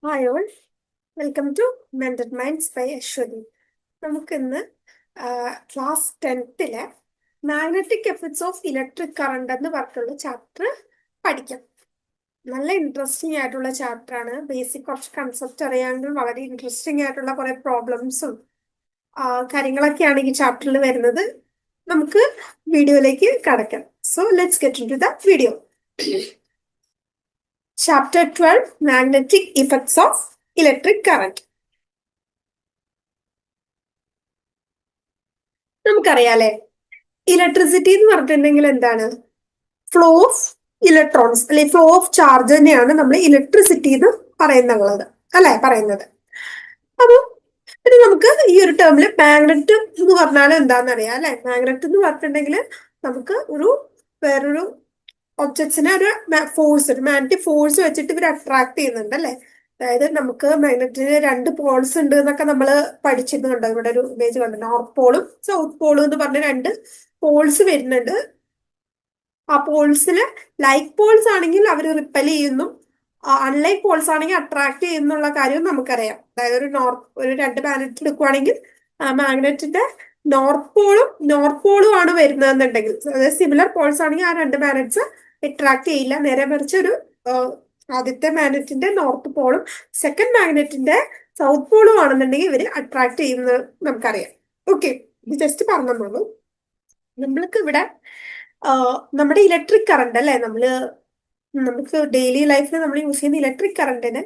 Hi all, welcome to mental minds by Ashwathi. നമുക്കിന്ന് class 10ലെ magnetic effects of electric current എന്ന് പറഞ്ഞിട്ടുള്ള chapter പഠിക്കാം. നല്ല ഇൻട്രസ്റ്റിംഗ് ആയിട്ടുള്ള ചാപ്റ്റർ ആണ്. ബേസിക് കുറച്ച് കൺസെപ്റ്റ് അറിയാമെങ്കിൽ വളരെ ഇൻട്രസ്റ്റിംഗ് ആയിട്ടുള്ള കുറെ പ്രോബ്ലംസും കാര്യങ്ങളൊക്കെയാണ് ഈ ചാപ്റ്ററിൽ വരുന്നത്. നമുക്ക് വീഡിയോയിലേക്ക് കടക്കാം. So let's get into the video. Chapter 12, Magnetic Effects of Electric Current. നമുക്കറിയാലേ, ഇലക്ട്രിസിറ്റി എന്ന് പറഞ്ഞിട്ടുണ്ടെങ്കിൽ എന്താണ്? ഫ്ലോ ഓഫ് ഇലക്ട്രോൺസ് അല്ലെ ഫ്ലോ ഓഫ് ചാർജ് തന്നെയാണ് നമ്മൾ ഇലക്ട്രിസിറ്റി എന്ന് പറയുന്നത് പറയുന്നത്. അപ്പൊ ഇനി നമുക്ക് ഈ ഒരു ടേമില് മാഗ്നറ്റ് എന്ന് പറഞ്ഞാൽ എന്താണെന്ന് അറിയാം അല്ലെ. മാഗ്നറ്റ് എന്ന് പറഞ്ഞിട്ടുണ്ടെങ്കിൽ നമുക്ക് വേറൊരു ഒബ്ജക്ട്സിനെ ഒരു മാഗ്നറ്റിക് ഫോഴ്സ് വെച്ചിട്ട് ഇവർ അട്രാക്ട് ചെയ്യുന്നുണ്ട് അല്ലെ. അതായത് നമുക്ക് മാഗ്നറ്റിന് രണ്ട് പോൾസ് ഉണ്ട് എന്നൊക്കെ നമ്മൾ പഠിച്ചിരുന്നുണ്ടോ? ഇവിടെ ഒരു ഇമേജ് കണ്ടു, നോർത്ത് പോളും സൗത്ത് പോളും എന്ന് പറഞ്ഞ രണ്ട് പോൾസ് വരുന്നുണ്ട്. ആ പോൾസില് ലൈക്ക് പോൾസ് ആണെങ്കിൽ അവർ റിപ്പൽ ചെയ്യുന്നു, അൺലൈക്ക് പോൾസ് ആണെങ്കിൽ അട്രാക്ട് ചെയ്യുന്നുള്ള കാര്യം നമുക്കറിയാം. അതായത് ഒരു രണ്ട് മാഗ്നറ്റ് എടുക്കുവാണെങ്കിൽ ആ മാഗ്നറ്റിന്റെ നോർത്ത് പോളും ആണ് വരുന്നതെന്നുണ്ടെങ്കിൽ, അതായത് സിമിലർ പോൾസ് ആണെങ്കിൽ ആ രണ്ട് മാഗ്നറ്റ്സ് അട്രാക്ട് ചെയ്യില്ല. നേരെ മറിച്ച് ആദ്യത്തെ മാഗ്നറ്റിന്റെ നോർത്ത് പോളും സെക്കൻഡ് മാഗ്നറ്റിന്റെ സൗത്ത് പോളും ആണെന്നുണ്ടെങ്കിൽ ഇവര് അട്രാക്ട് ചെയ്യുന്നത് നമുക്കറിയാം. ഓക്കെ, ഇത് ജസ്റ്റ് പറഞ്ഞോളൂ. നമ്മൾക്ക് ഇവിടെ നമ്മുടെ ഇലക്ട്രിക് കറണ്ട് അല്ലെ, നമുക്ക് ഡെയിലി ലൈഫിൽ നമ്മൾ യൂസ് ചെയ്യുന്ന ഇലക്ട്രിക് കറണ്ടിന്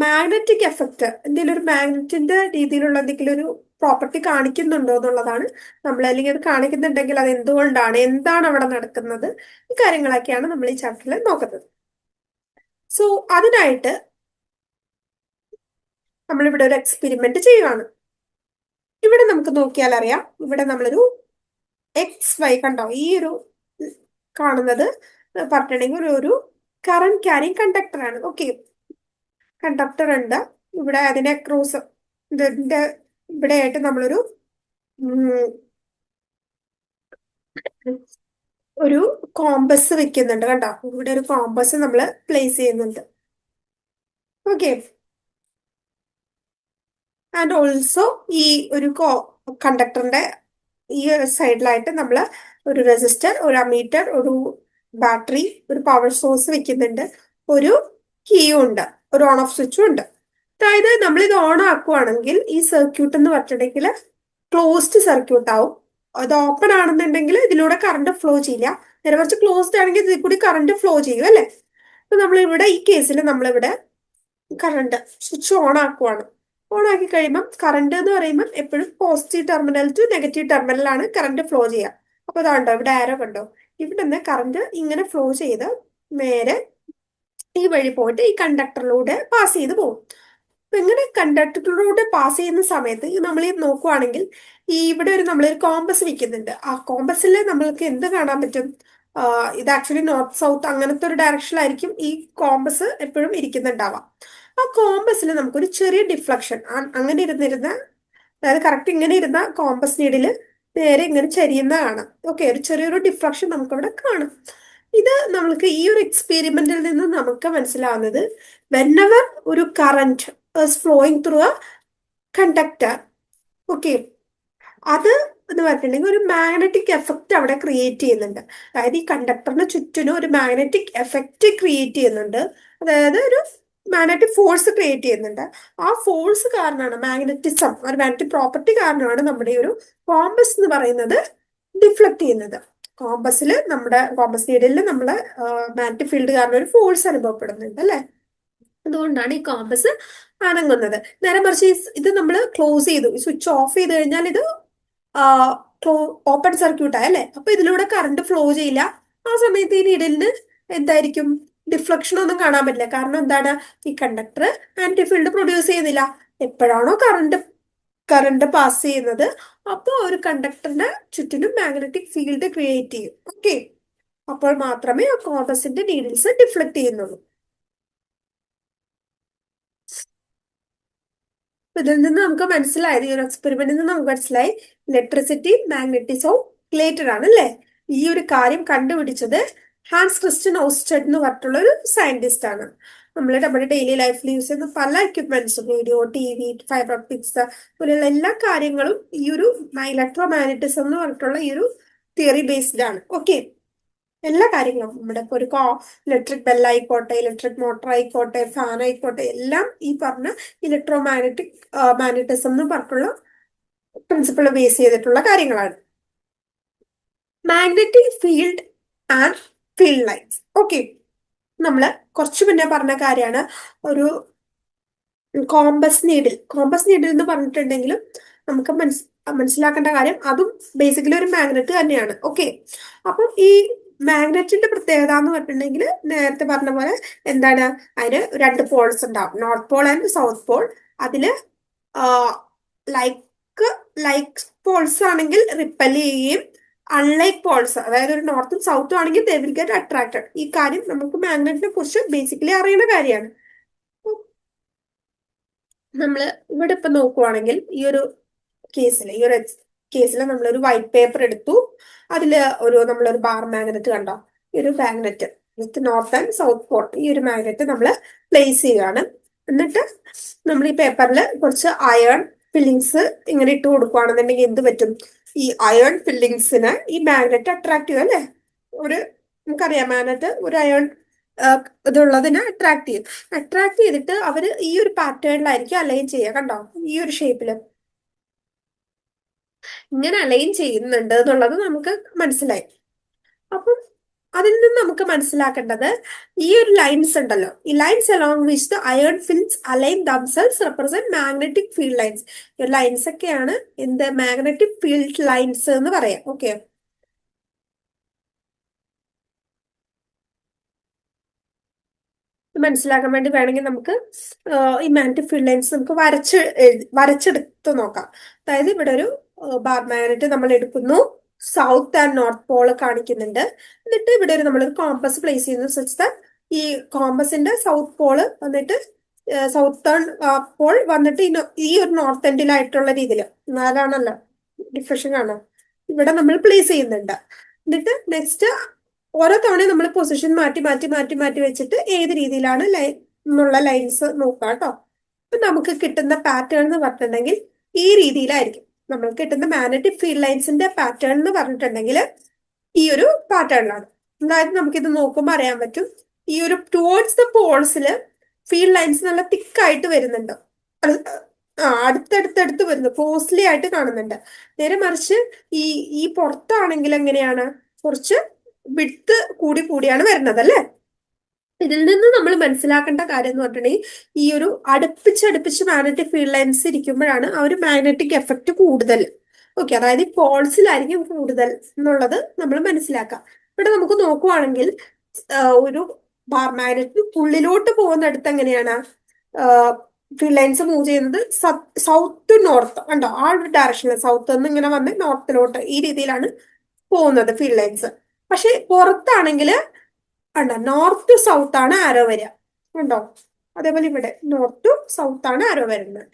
മാഗ്നറ്റിക് എഫക്റ്റ്, എന്തെങ്കിലും ഒരു മാഗ്നറ്റിന്റെ രീതിയിലുള്ള എന്തെങ്കിലും ഒരു പ്രോപ്പർട്ടി കാണിക്കുന്നുണ്ടോ എന്നുള്ളതാണ് നമ്മൾ, അല്ലെങ്കിൽ അത് കാണിക്കുന്നുണ്ടെങ്കിൽ അത് എന്താണ് അവിടെ നടക്കുന്നത്, ഈ കാര്യങ്ങളൊക്കെയാണ് നമ്മൾ ഈ ചാപ്റ്ററിൽ നോക്കുന്നത്. സോ അതിനായിട്ട് നമ്മളിവിടെ ഒരു എക്സ്പെരിമെന്റ് ചെയ്യുവാണ്. ഇവിടെ നമുക്ക് നോക്കിയാൽ അറിയാം, ഇവിടെ നമ്മളൊരു XY കണ്ടോ, ഈ ഒരു കാണുന്നത് പറഞ്ഞിട്ടുണ്ടെങ്കിൽ ഒരു കറന്റ് ക്യാരിങ് കണ്ടക്ടർ ആണ്. ഓക്കെ, കണ്ടക്ടർ ഉണ്ട് ഇവിടെ. അതിനെ ക്രോസ് ഇതിന്റെ ഇവിടെ ആയിട്ട് നമ്മളൊരു ഒരു കോമ്പസ് വെക്കുന്നുണ്ട് കണ്ടോ. ഇവിടെ ഒരു കോമ്പസ് നമ്മൾ പ്ലേസ് ചെയ്യുന്നുണ്ട്. ഓക്കെ, ആൻഡ് ഓൾസോ ഈ ഒരു കണ്ടക്ടറിന്റെ ഈ സൈഡിലായിട്ട് നമ്മൾ ഒരു റെസിസ്റ്റർ, ഒരു അമീറ്റർ, ഒരു ബാറ്ററി, ഒരു പവർ സോഴ്സ് വെക്കുന്നുണ്ട്. ഒരു കീയും ഉണ്ട്, ഒരു ഓൺ ഓഫ് സ്വിച്ചും ഉണ്ട്. അതായത് നമ്മൾ ഇത് ഓൺ ആക്കുവാണെങ്കിൽ ഈ സർക്യൂട്ട് എന്ന് പറഞ്ഞിട്ടുണ്ടെങ്കിൽ ക്ലോസ്ഡ് സർക്യൂട്ട് ആവും. അത് ഓപ്പൺ ആണെന്നുണ്ടെങ്കിൽ ഇതിലൂടെ കറണ്ട് ഫ്ലോ ചെയ്യില്ല. നേരെ മറിച്ച് ക്ലോസ്ഡ് ആണെങ്കിൽ ഇതിൽ കൂടി കറണ്ട് ഫ്ലോ ചെയ്യും അല്ലെ. അപ്പൊ നമ്മളിവിടെ ഈ കേസിൽ നമ്മളിവിടെ കറണ്ട് സ്വിച്ച് ഓൺ ആക്കുവാണ്. ഓൺ ആക്കി കഴിയുമ്പോൾ കറണ്ട് എന്ന് പറയുമ്പോൾ എപ്പോഴും പോസിറ്റീവ് ടെർമിനൽ ടു നെഗറ്റീവ് ടെർമിനലാണ് കറണ്ട് ഫ്ലോ ചെയ്യുക. അപ്പൊ അതാണ്ടോ ഇവിടെ ആരോ കണ്ടോ, ഇവിടെ നിന്ന് കറണ്ട് ഇങ്ങനെ ഫ്ലോ ചെയ്ത് നേരെ ഈ വഴി പോയിട്ട് ഈ കണ്ടക്ടറിലൂടെ പാസ് ചെയ്ത് പോകും. അപ്പൊ ഇങ്ങനെ കണ്ടക്ടറിലൂടെ പാസ് ചെയ്യുന്ന സമയത്ത് നമ്മൾ ഈ നോക്കുവാണെങ്കിൽ ഈ ഇവിടെ നമ്മളൊരു കോമ്പസ് വെക്കുന്നുണ്ട്. ആ കോമ്പസിൽ നമ്മൾക്ക് എന്ത് കാണാൻ പറ്റും? ഇത് ആക്ച്വലി നോർത്ത് സൗത്ത് അങ്ങനത്തെ ഒരു ഡയറക്ഷനിലായിരിക്കും ഈ കോമ്പസ് എപ്പോഴും ഇരിക്കുന്നുണ്ടാവാം. ആ കോമ്പസിൽ നമുക്കൊരു ചെറിയ ഡിഫ്ലക്ഷൻ അങ്ങനെ അതായത് കറക്റ്റ് ഇങ്ങനെ ഇരുന്ന കോമ്പസ് നീഡില് നേരെ ഇങ്ങനെ ചരിയുന്ന കാണാം. ഓക്കെ, ഒരു ചെറിയൊരു ഡിഫ്ലക്ഷൻ നമുക്കവിടെ കാണാം. ഇത് നമ്മൾക്ക് ഈ ഒരു എക്സ്പെരിമെന്റിൽ നിന്ന് നമുക്ക് മനസ്സിലാവുന്നത്, വെന്നെവർ ഒരു current flowing through A conductor, okay, അത് എന്ന് പറഞ്ഞിട്ടുണ്ടെങ്കിൽ ഒരു മാഗ്നറ്റിക് എഫക്റ്റ് അവിടെ ക്രിയേറ്റ് ചെയ്യുന്നുണ്ട്. അതായത് ഈ കണ്ടക്ടറിന് ചുറ്റിനും ഒരു മാഗ്നറ്റിക് എഫക്റ്റ് ക്രിയേറ്റ് ചെയ്യുന്നുണ്ട്. അതായത് ഒരു മാഗ്നറ്റിക് ഫോഴ്സ് ക്രിയേറ്റ് ചെയ്യുന്നുണ്ട്. ആ ഫോഴ്സ് കാരണമാണ്, മാഗ്നറ്റിസം ഒരു മാഗ്നറ്റിക് പ്രോപ്പർട്ടി കാരണമാണ് നമ്മുടെ ഒരു കോമ്പസ് എന്ന് പറയുന്നത് ഡിഫ്ലക്ട് ചെയ്യുന്നത്. നമ്മുടെ കോമ്പസ് നീഡിൽ നമ്മള് മാഗ്നറ്റിക് ഫീൽഡ് കാരണം ഒരു ഫോഴ്സ് അനുഭവപ്പെടുന്നുണ്ട് അല്ലെ. അതുകൊണ്ടാണ് ഈ കോമ്പസ് അനങ്ങുന്നത്. നേരെ മറിച്ച് ഇത് നമ്മൾ ക്ലോസ് ചെയ്തു, സ്വിച്ച് ഓഫ് ചെയ്ത് കഴിഞ്ഞാൽ ഇത് ഓപ്പൺ സർക്യൂട്ട് ആയല്ലേ. അപ്പൊ ഇതിലൂടെ കറണ്ട് ഫ്ലോ ചെയ്യില്ല. ആ സമയത്ത് ഈ നീഡിലിന് എന്തായിരിക്കും? ഡിഫ്ലക്ഷൻ ഒന്നും കാണാൻ പറ്റില്ല. കാരണം എന്താണ്? ഈ കണ്ടക്ടർ ആന്റി ഫീൽഡ് പ്രൊഡ്യൂസ് ചെയ്യുന്നില്ല. എപ്പോഴാണോ കറണ്ട് പാസ് ചെയ്യുന്നത്, അപ്പോൾ ഒരു കണ്ടക്ടറിന്റെ ചുറ്റിനും മാഗ്നറ്റിക് ഫീൽഡ് ക്രിയേറ്റ് ചെയ്യും. ഓക്കെ, അപ്പോൾ മാത്രമേ ആ കോമ്പസിന്റെ നീഡിൽസ് ഡിഫ്ലക്ട് ചെയ്യുന്നുള്ളൂ. ഇതിൽ നിന്ന് നമുക്ക് മനസ്സിലായത്, ഈ ഒരു എക്സ്പെരിമെന്റിൽ നിന്ന് നമുക്ക് മനസ്സിലായി ഇലക്ട്രിസിറ്റി മാഗ്നറ്റിസവും റിലേറ്റഡ് ആണ് അല്ലേ. ഈ ഒരു കാര്യം കണ്ടുപിടിച്ചത് ഹാൻസ് ക്രിസ്റ്റ്യൻ ഓസ്റ്റഡ് എന്ന് പറഞ്ഞിട്ടുള്ള ഒരു സയന്റിസ്റ്റ് ആണ്. നമ്മൾ നമ്മുടെ ഡെയിലി ലൈഫിൽ യൂസ് ചെയ്യുന്ന പല എക്യുപ്മെന്റ്സും, റേഡിയോ, TV, ഫൈബർ ഒപ്റ്റിക്സ് പോലെയുള്ള എല്ലാ കാര്യങ്ങളും ഈ ഒരു ഇലക്ട്രോ മാഗ്നറ്റിസം എന്ന് പറഞ്ഞിട്ടുള്ള ഈ ഒരു തിയറി ബേസ്ഡ് ആണ്. ഓക്കെ, എല്ലാ കാര്യങ്ങളും നമ്മുടെ ഇപ്പൊ ഒരു ഇലക്ട്രിക് ബെൽ ആയിക്കോട്ടെ, ഇലക്ട്രിക് മോട്ടോർ ആയിക്കോട്ടെ, ഫാൻ ആയിക്കോട്ടെ, എല്ലാം ഈ പറഞ്ഞ ഇലക്ട്രോ മാഗ്നറ്റിസം എന്ന് പറഞ്ഞിട്ടുള്ള പ്രിൻസിപ്പിൾ ബേസ് ചെയ്തിട്ടുള്ള കാര്യങ്ങളാണ്. Magnetic field and field lines. Okay, നമ്മള് കുറച്ചു മുന്നേ പറഞ്ഞ കാര്യമാണ് ഒരു കോമ്പസ് നീഡിൽ എന്ന് പറഞ്ഞിട്ടുണ്ടെങ്കിലും നമുക്ക് മനസ്സിലാക്കേണ്ട കാര്യം അതും ബേസിക്കലി ഒരു മാഗ്നറ്റ് തന്നെയാണ്. ഓക്കെ, അപ്പം ഈ മാഗ്നറ്റിന്റെ പ്രത്യേകത എന്ന് പറഞ്ഞിട്ടുണ്ടെങ്കിൽ നേരത്തെ പറഞ്ഞ പോലെ എന്താണ്, അതിന് രണ്ട് പോൾസ് ഉണ്ടാവും, north Paul and south Paul. അതില് ലൈക്ക് ലൈക്ക് പോൾസ് ആണെങ്കിൽ റിപ്പൽ ചെയ്യുകയും, അൺലൈക്ക് പോൾസ് അതായത് ഒരു നോർത്തും സൗത്തും ആണെങ്കിൽ ദേ വിൽ ഗെറ്റ് അട്രാക്റ്റഡ്. ഈ കാര്യം നമുക്ക് മാഗ്നറ്റിനെ കുറിച്ച് ബേസിക്കലി അറിയുന്ന കാര്യമാണ്. നമ്മൾ ഇവിടെ ഇപ്പൊ നോക്കുവാണെങ്കിൽ ഈ ഒരു കേസിൽ നമ്മളൊരു വൈറ്റ് പേപ്പർ എടുത്തു. അതിൽ നമ്മളൊരു ബാർ മാഗ്നറ്റ് കണ്ടോ, ഈ ഒരു magnet with north and south Paul, ഈ ഒരു മാഗ്നറ്റ് നമ്മൾ പ്ലേസ് ചെയ്യുകയാണ്. എന്നിട്ട് നമ്മൾ ഈ പേപ്പറിൽ കുറച്ച് അയൺ ഫില്ലിങ്സ് ഇങ്ങനെ ഇട്ട് കൊടുക്കുകയാണെന്നുണ്ടെങ്കിൽ എന്ത് പറ്റും, ഈ അയൺ ഫില്ലിങ്സിന് ഈ മാഗ്നറ്റ് അട്രാക്ട് ചെയ്യും അല്ലെ. നമുക്കറിയാം മാഗ്നറ്റ് ഒരു അയൺ ഇതുള്ളതിനെ അട്രാക്ട് ചെയ്യും. അട്രാക്ട് ചെയ്തിട്ട് അവര് ഈ ഒരു പാറ്റേണിലായിരിക്കും അലൈൻ ചെയ്യുക. കണ്ടോ, ഈ ഒരു ഷേപ്പില് ഇങ്ങനെ അലൈൻ ചെയ്യുന്നുണ്ട് എന്നുള്ളത് നമുക്ക് മനസ്സിലായി. അപ്പം അതിൽ നിന്ന് നമുക്ക് മനസ്സിലാക്കേണ്ടത് ഈ ഒരു ലൈൻസ് ഉണ്ടല്ലോ, ഈ lines along which the iron filings align themselves represent magnetic field lines. ഈ ലൈൻസ് ഒക്കെയാണ് എന്ത് മാഗ്നറ്റിക് ഫീൽഡ് ലൈൻസ് എന്ന് പറയാം. ഓക്കെ, മനസ്സിലാക്കാൻ വേണ്ടി വേണമെങ്കിൽ നമുക്ക് ഈ മാഗ്നറ്റിക് ഫീൽഡ് ലൈൻസ് നമുക്ക് വരച്ചെടുത്ത് നോക്കാം. അതായത് ഇവിടെ ഒരു ബാർ മാഗ്നറ്റ് നമ്മൾ എടുക്കുന്നു, സൗത്ത് ആൻഡ് നോർത്ത് പോള് കാണിക്കുന്നുണ്ട്. എന്നിട്ട് ഇവിടെ നമ്മളൊരു കോമ്പസ് പ്ലേസ് ചെയ്യുന്നു. സച്ച് ദാറ്റ് ഈ കോമ്പസിന്റെ സൗത്ത് പോള് വന്നിട്ട് സൗത്തേൺ പോൾ വന്നിട്ട് ഈ ഒരു നോർത്ത് എൻഡിലായിട്ടുള്ള രീതിയിൽ നാലാണല്ലോ ഡിഫ്രഷൻ കാണാം, ഇവിടെ നമ്മൾ പ്ലേസ് ചെയ്യുന്നുണ്ട്. എന്നിട്ട് നെക്സ്റ്റ് ഓരോ തവണയും നമ്മൾ പൊസിഷൻ മാറ്റി മാറ്റി മാറ്റി മാറ്റി വെച്ചിട്ട് ഏത് രീതിയിലാണ് എന്നുള്ള ലൈൻസ് നോക്കാം കേട്ടോ. അപ്പൊ നമുക്ക് കിട്ടുന്ന പാറ്റേൺ എന്ന് പറഞ്ഞിട്ടുണ്ടെങ്കിൽ ഈ രീതിയിലായിരിക്കും. നമ്മൾക്ക് കിട്ടുന്ന മാഗ്നറ്റിക് ഫീൽഡ് ലൈൻസിന്റെ പാറ്റേൺ എന്ന് പറഞ്ഞിട്ടുണ്ടെങ്കിൽ ഈ ഒരു പാറ്റേണിലാണ്. അതായത് നമുക്കിത് നോക്കുമ്പോൾ അറിയാൻ പറ്റും, ഈ ഒരു ടുവേർഡ്സ് ദ പോൾസില് ഫീൽഡ് ലൈൻസ് നല്ല തിക്കായിട്ട് വരുന്നുണ്ട്, അടുത്തടുത്തടുത്ത് വരുന്നു, ക്ലോസ്ലി ആയിട്ട് കാണുന്നുണ്ട്. നേരെ മറിച്ച് ഈ ഈ പുറത്താണെങ്കിൽ എങ്ങനെയാണ്, കുറച്ച് വിഡ്ത്ത് കൂടി കൂടിയാണ് വരുന്നത് അല്ലെ. ഇതിൽ നിന്ന് നമ്മൾ മനസ്സിലാക്കേണ്ട കാര്യം എന്ന് പറഞ്ഞിട്ടുണ്ടെങ്കിൽ ഈ ഒരു അടുപ്പിച്ചടുപ്പിച്ച് മാഗ്നറ്റിക് ഫീൽഡ് ലൈൻസ് ഇരിക്കുമ്പോഴാണ് ആ ഒരു മാഗ്നറ്റിക് എഫക്റ്റ് കൂടുതൽ. ഓക്കെ, അതായത് ഈ പോൾസിലായിരിക്കും കൂടുതൽ എന്നുള്ളത് നമ്മൾ മനസ്സിലാക്കാം. ഇവിടെ നമുക്ക് നോക്കുവാണെങ്കിൽ ഒരു ബാർ മാഗ്നറ്റ് ഉള്ളിലോട്ട് പോകുന്നിടത്ത് എങ്ങനെയാണ് ഫീൽഡ് ലൈൻസ് മൂവ് ചെയ്യുന്നത്, സൗത്ത് ടു നോർത്ത് കണ്ടോ, ആ ഒരു ഡയറക്ഷനിൽ സൗത്ത് നിന്ന് ഇങ്ങനെ വന്ന് നോർത്തിലോട്ട് ഈ രീതിയിലാണ് പോകുന്നത് ഫീൽഡ് ലൈൻസ്. പക്ഷെ പുറത്താണെങ്കിൽ കണ്ടോ നോർത്ത് ടു സൗത്ത് ആണ് ആരോ വരിക കണ്ടോ. അതേപോലെ ഇവിടെ നോർത്ത് ടു സൗത്ത് ആണ് ആരോ വരുന്നത്.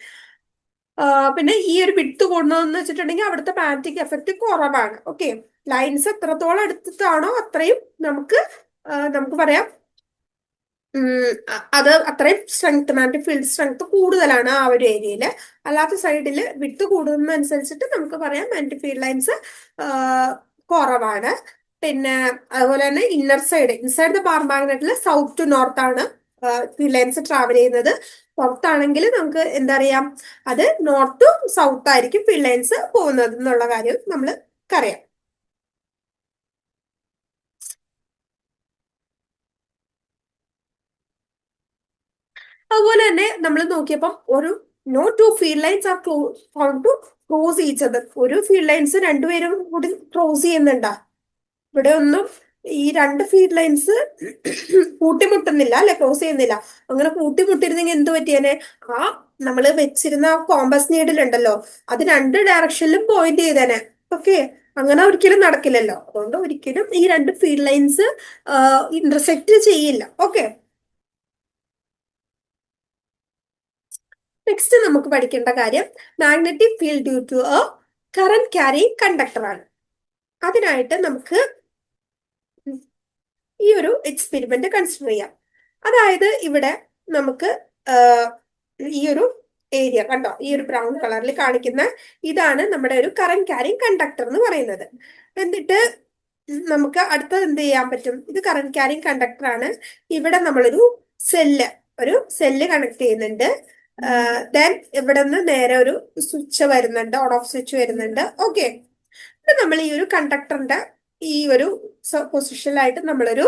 പിന്നെ ഈ ഒരു വിഡ്ത്ത് കൂടുന്നതെന്ന് വെച്ചിട്ടുണ്ടെങ്കിൽ അവിടുത്തെ മാഗ്നറ്റിക് എഫക്റ്റ് കുറവാണ്. ഓക്കെ, ലൈൻസ് എത്രത്തോളം എടുത്തിട്ടാണോ അത്രയും നമുക്ക് പറയാം അത് അത്രയും സ്ട്രെങ്ത്, മാഗ്നറ്റിക് ഫീൽഡ് സ്ട്രെങ്ത് കൂടുതലാണ് ആ ഒരു ഏരിയയില്. അല്ലാത്ത സൈഡിൽ വിട്ട് കൂടുന്നതനുസരിച്ചിട്ട് നമുക്ക് പറയാം മാഗ്നറ്റിക് ഫീൽഡ് ലൈൻസ് കുറവാണ്. പിന്നെ അതുപോലെ തന്നെ ഇൻസൈഡ് ദ ബാർ മാഗ്നറ്റില് സൗത്ത് ടു നോർത്ത് ആണ് ഫീൽഡ് ലൈൻസ് ട്രാവൽ ചെയ്യുന്നത്. പുറത്താണെങ്കിൽ നമുക്ക് എന്താ പറയാ, അത് നോർത്ത് ടു സൗത്ത് ആയിരിക്കും ഫീൽഡ് ലൈൻസ് പോകുന്നത് എന്നുള്ള കാര്യം നമ്മൾക്കറിയാം. അതുപോലെ തന്നെ നമ്മൾ നോക്കിയപ്പം ഒരു no two field lines are found to cross each other. ഒരു ഫീൽഡ് ലൈൻസ് രണ്ടുപേരും കൂടി ക്രോസ് ചെയ്യുന്നുണ്ടാ, ഇവിടെ ഒന്നും ഈ രണ്ട് ഫീൽഡ് ലൈൻസ് കൂട്ടിമുട്ടുന്നില്ല അല്ലെ, ക്രോസ് ചെയ്യുന്നില്ല. അങ്ങനെ കൂട്ടിമുട്ടിരുന്നെങ്കിൽ എന്ത് പറ്റിയേനെ, ആ നമ്മൾ വെച്ചിരുന്ന കോമ്പസ് നീഡിലുണ്ടല്ലോ അത് രണ്ട് ഡയറക്ഷനിലും പോയിന്റ് ചെയ്തേനെ. ഓക്കെ, അങ്ങനെ ഒരിക്കലും നടക്കില്ലല്ലോ. അതുകൊണ്ട് ഒരിക്കലും ഈ രണ്ട് ഫീൽഡ് ലൈൻസ് ഇന്റർസെക്ട് ചെയ്യില്ല. ഓക്കെ, നെക്സ്റ്റ് നമുക്ക് പഠിക്കേണ്ട കാര്യം magnetic field due to a current carrying conductor ആണ്. അതിനായിട്ട് നമുക്ക് ഈ ഒരു എക്സ്പെരിമെന്റ് കൺസിഡർ ചെയ്യാം. അതായത് ഇവിടെ നമുക്ക് ഈ ഒരു ഏരിയ കണ്ടോ, ഈ ഒരു ബ്രൗൺ കളറിൽ കാണിക്കുന്ന ഇതാണ് നമ്മുടെ ഒരു കറന്റ് ക്യാരിങ് കണ്ടക്ടർ എന്ന് പറയുന്നത്. എന്നിട്ട് നമുക്ക് അടുത്തത് എന്ത് ചെയ്യാൻ പറ്റും? ഇത് കറന്റ് ക്യാരിങ് കണ്ടക്ടർ ആണ്. ഇവിടെ നമ്മളൊരു സെല്ല് കണക്ട് ചെയ്യുന്നുണ്ട്. ദെൻ ഇവിടെ നിന്ന് നേരെ ഒരു സ്വിച്ച് വരുന്നുണ്ട്, ഓൺ ഓഫ് സ്വിച്ച് വരുന്നുണ്ട്. ഓക്കെ, ഇപ്പൊ നമ്മൾ ഈ ഒരു കണ്ടക്ടറിന്റെ ഈ ഒരു പൊസിഷനിലായിട്ട് നമ്മളൊരു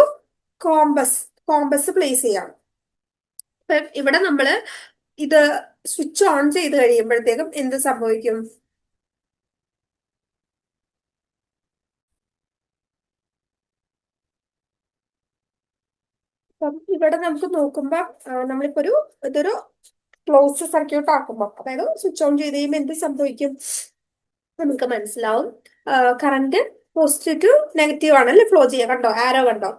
കോമ്പസ് കോമ്പസ് പ്ലേസ് ചെയ്യാം. ഇപ്പൊ ഇവിടെ നമ്മള് ഇത് സ്വിച്ച് ഓൺ ചെയ്ത് കഴിയുമ്പോഴത്തേക്കും എന്ത് സംഭവിക്കും? അപ്പം ഇവിടെ നമുക്ക് നോക്കുമ്പോ നമ്മളിപ്പോ ഇതൊരു ക്ലോസ് സർക്യൂട്ട് ആക്കുമ്പോൾ, അതായത് സ്വിച്ച് ഓൺ ചെയ്ത് കഴിയുമ്പോൾ എന്ത് സംഭവിക്കും നമുക്ക് മനസ്സിലാവും. കറന്റ് പോസിറ്റീവ് ടു നെഗറ്റീവ് ആണല്ലേ ഫ്ലോ ചെയ്യുക. കണ്ടോ, ആരോ കണ്ടോ?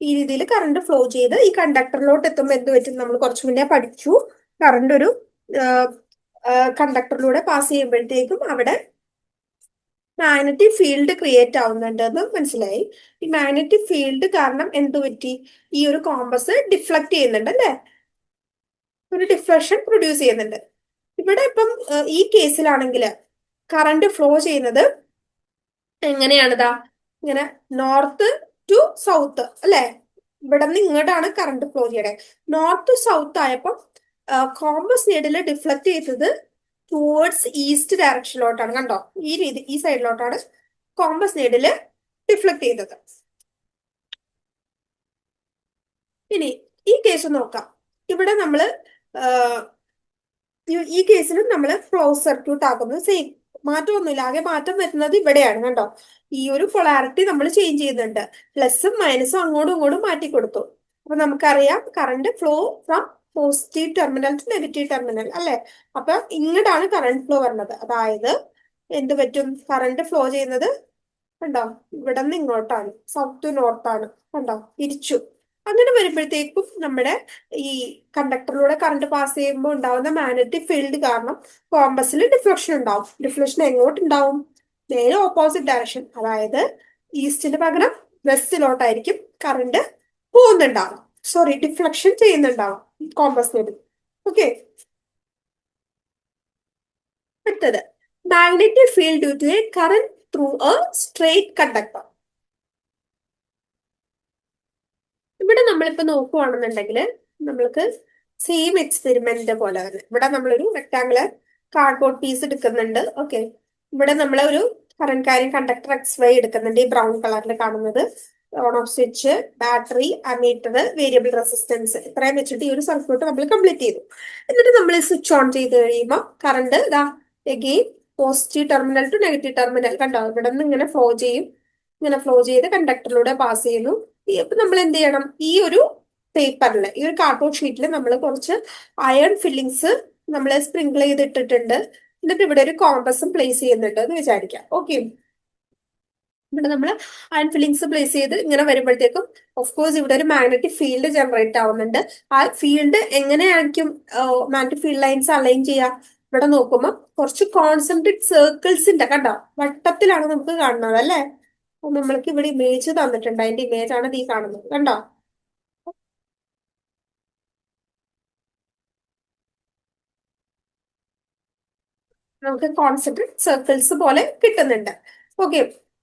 ഈ രീതിയിൽ കറണ്ട് ഫ്ലോ ചെയ്ത് ഈ കണ്ടക്ടറിലോട്ട് എത്തുമ്പോൾ എന്ത് പറ്റും? നമ്മൾ കുറച്ചു മുന്നേ പഠിച്ചു, കറണ്ട് ഒരു കണ്ടക്ടറിലൂടെ പാസ് ചെയ്യുമ്പോഴത്തേക്കും അവിടെ മാഗ്നറ്റിക് ഫീൽഡ് ക്രിയേറ്റ് ആവുന്നുണ്ടെന്ന് മനസ്സിലായി. ഈ മാഗ്നറ്റിക് ഫീൽഡ് കാരണം എന്ത് പറ്റി? ഈ ഒരു കോമ്പസ് ഡിഫ്ലക്ട് ചെയ്യുന്നുണ്ട് അല്ലേ, ഒരു ഡിഫ്ലക്ഷൻ പ്രൊഡ്യൂസ് ചെയ്യുന്നുണ്ട്. ഇവിടെ ഇപ്പം ഈ കേസിലാണെങ്കിൽ കറണ്ട് ഫ്ലോ ചെയ്യുന്നത് എങ്ങനെയാണിതാ, ഇങ്ങനെ നോർത്ത് ടു സൗത്ത് അല്ലെ, ഇവിടെ നിന്ന് ഇങ്ങോട്ടാണ് കറണ്ട് ഫ്ലോ ചെയ്യണേ. നോർത്ത് ടു സൗത്ത് ആയപ്പം കോമ്പസ് നീഡില് ഡിഫ്ലക്ട് ചെയ്തത് ടുവേർഡ്സ് ഈസ്റ്റ് ഡയറക്ഷനിലോട്ടാണ്. കണ്ടോ, ഈ സൈഡിലോട്ടാണ് കോമ്പസ് നീഡില് ഡിഫ്ലക്ട് ചെയ്തത്. ഇനി ഈ കേസ് നോക്കാം. ഇവിടെ നമ്മള് ഈ കേസിലും നമ്മൾ ക്ലോസ് സർക്യൂട്ട് ആക്കുന്നത് സെയിം, മാറ്റമൊന്നുമില്ല. ആകെ മാറ്റം വരുന്നത് ഇവിടെയാണ്. കണ്ടോ, ഈ ഒരു പൊളാരിറ്റി നമ്മൾ ചേഞ്ച് ചെയ്യുന്നുണ്ട്. പ്ലസും മൈനസും അങ്ങോട്ടും ഇങ്ങോട്ടും മാറ്റി കൊടുത്തു. അപ്പൊ നമുക്കറിയാം current flow from positive terminal to negative terminal അല്ലെ. അപ്പൊ ഇങ്ങോട്ടാണ് കറണ്ട് ഫ്ലോ വരുന്നത്. അതായത് എന്ത് പറ്റും? കറണ്ട് ഫ്ലോ ചെയ്യുന്നത് കണ്ടോ, ഇവിടെ നിന്ന് ഇങ്ങോട്ടാണ്, സൗത്ത് ടു നോർത്ത് ആണ്. കണ്ടോ, തിരിച്ചു. അങ്ങനെ വരുമ്പോഴത്തേക്കും നമ്മുടെ ഈ കണ്ടക്ടറിലൂടെ കറണ്ട് പാസ് ചെയ്യുമ്പോൾ ഉണ്ടാവുന്ന മാഗ്നറ്റിക് ഫീൽഡ് കാരണം കോമ്പസിൽ ഡിഫ്ലക്ഷൻ ഉണ്ടാവും. ഡിഫ്ലക്ഷൻ എങ്ങോട്ട് ഉണ്ടാവും? നേരെ ഓപ്പോസിറ്റ് ഡയറക്ഷൻ, അതായത് ഈസ്റ്റിന് പകരം വെസ്റ്റിലോട്ടായിരിക്കും കറണ്ട് പോകുന്നുണ്ടാവും. സോറി, ഡിഫ്ലക്ഷൻ ചെയ്യുന്നുണ്ടാവും കോമ്പസിൽ. ഓക്കെ, അടുത്തത് magnetic field due to a current through a straight conductor. ഇവിടെ നമ്മളിപ്പോ നോക്കുവാണെന്നുണ്ടെങ്കിൽ നമ്മൾക്ക് സെയിം എക്സ്പെരിമെന്റ് പോലെ തന്നെ ഇവിടെ നമ്മളൊരു റെക്ടാങ്കുലർ കാർഡ്ബോർഡ് പീസ് എടുക്കുന്നുണ്ട്. ഓക്കെ, ഇവിടെ നമ്മൾ ഒരു കറന്റ് കാര്യം കണ്ടക്ടർ XY എടുക്കുന്നുണ്ട്, ഈ ബ്രൗൺ കളറിൽ കാണുന്നത്. On off switch, battery, ammeter, variable resistance, ഇത്രയും വെച്ചിട്ട് ഈ ഒരു സർക്യൂട്ട് നമ്മൾ കംപ്ലീറ്റ് ചെയ്തു. എന്നിട്ട് നമ്മൾ സ്വിച്ച് ഓൺ ചെയ്ത് കഴിയുമ്പോൾ കറണ്ട് ഇതാ again positive terminal to negative terminal. കണ്ടോ, ഇവിടെ നിന്ന് ഇങ്ങനെ ഫ്ലോ ചെയ്യും, ഇങ്ങനെ ഫ്ലോ ചെയ്ത് കണ്ടക്ടറിലൂടെ പാസ് ചെയ്യുന്നു. ഇപ്പൊ നമ്മൾ എന്ത് ചെയ്യണം? ഈ ഒരു പേപ്പറിൽ, ഈ ഒരു കാർഡ്ബോർഡ് ഷീറ്റിൽ നമ്മൾ കുറച്ച് അയൺ ഫില്ലിങ്സ് നമ്മൾ സ്പ്രിങ്കിൾ ചെയ്തിട്ടിട്ടുണ്ട്. എന്നിട്ട് ഇവിടെ ഒരു കോമ്പസും പ്ലേസ് ചെയ്യുന്നുണ്ട് എന്ന് വിചാരിക്കാം. ഓക്കെ, ഇവിടെ നമ്മൾ അയൺ ഫില്ലിങ്സ് പ്ലേസ് ചെയ്ത് ഇങ്ങനെ വരുമ്പോഴത്തേക്കും ഓഫ് കോഴ്സ് ഇവിടെ ഒരു മാഗ്നറ്റിക് ഫീൽഡ് ജനറേറ്റ് ആവുന്നുണ്ട്. ആ ഫീൽഡ് എങ്ങനെയായിരിക്കും മാഗ്നറ്റിക് ഫീൽഡ് ലൈൻസ് അലൈൻ ചെയ്യുക? ഇവിടെ നോക്കുമ്പോൾ കുറച്ച് കോൺസെൻട്രിക് സർക്കിൾസിന്റെ, കണ്ടോ, വട്ടത്തിലാണ് നമുക്ക് കാണുന്നത് അല്ലെ. നമ്മൾക്ക് ഇവിടെ ഇമേജ് തന്നിട്ടുണ്ട്, അതിന്റെ ഇമേജ് ആണ് ഈ കാണുന്നത്. കണ്ടോ, നമുക്ക് കോൺസെൻട്രിക് സർക്കിൾസ് പോലെ കിട്ടുന്നുണ്ട്. ഓക്കെ,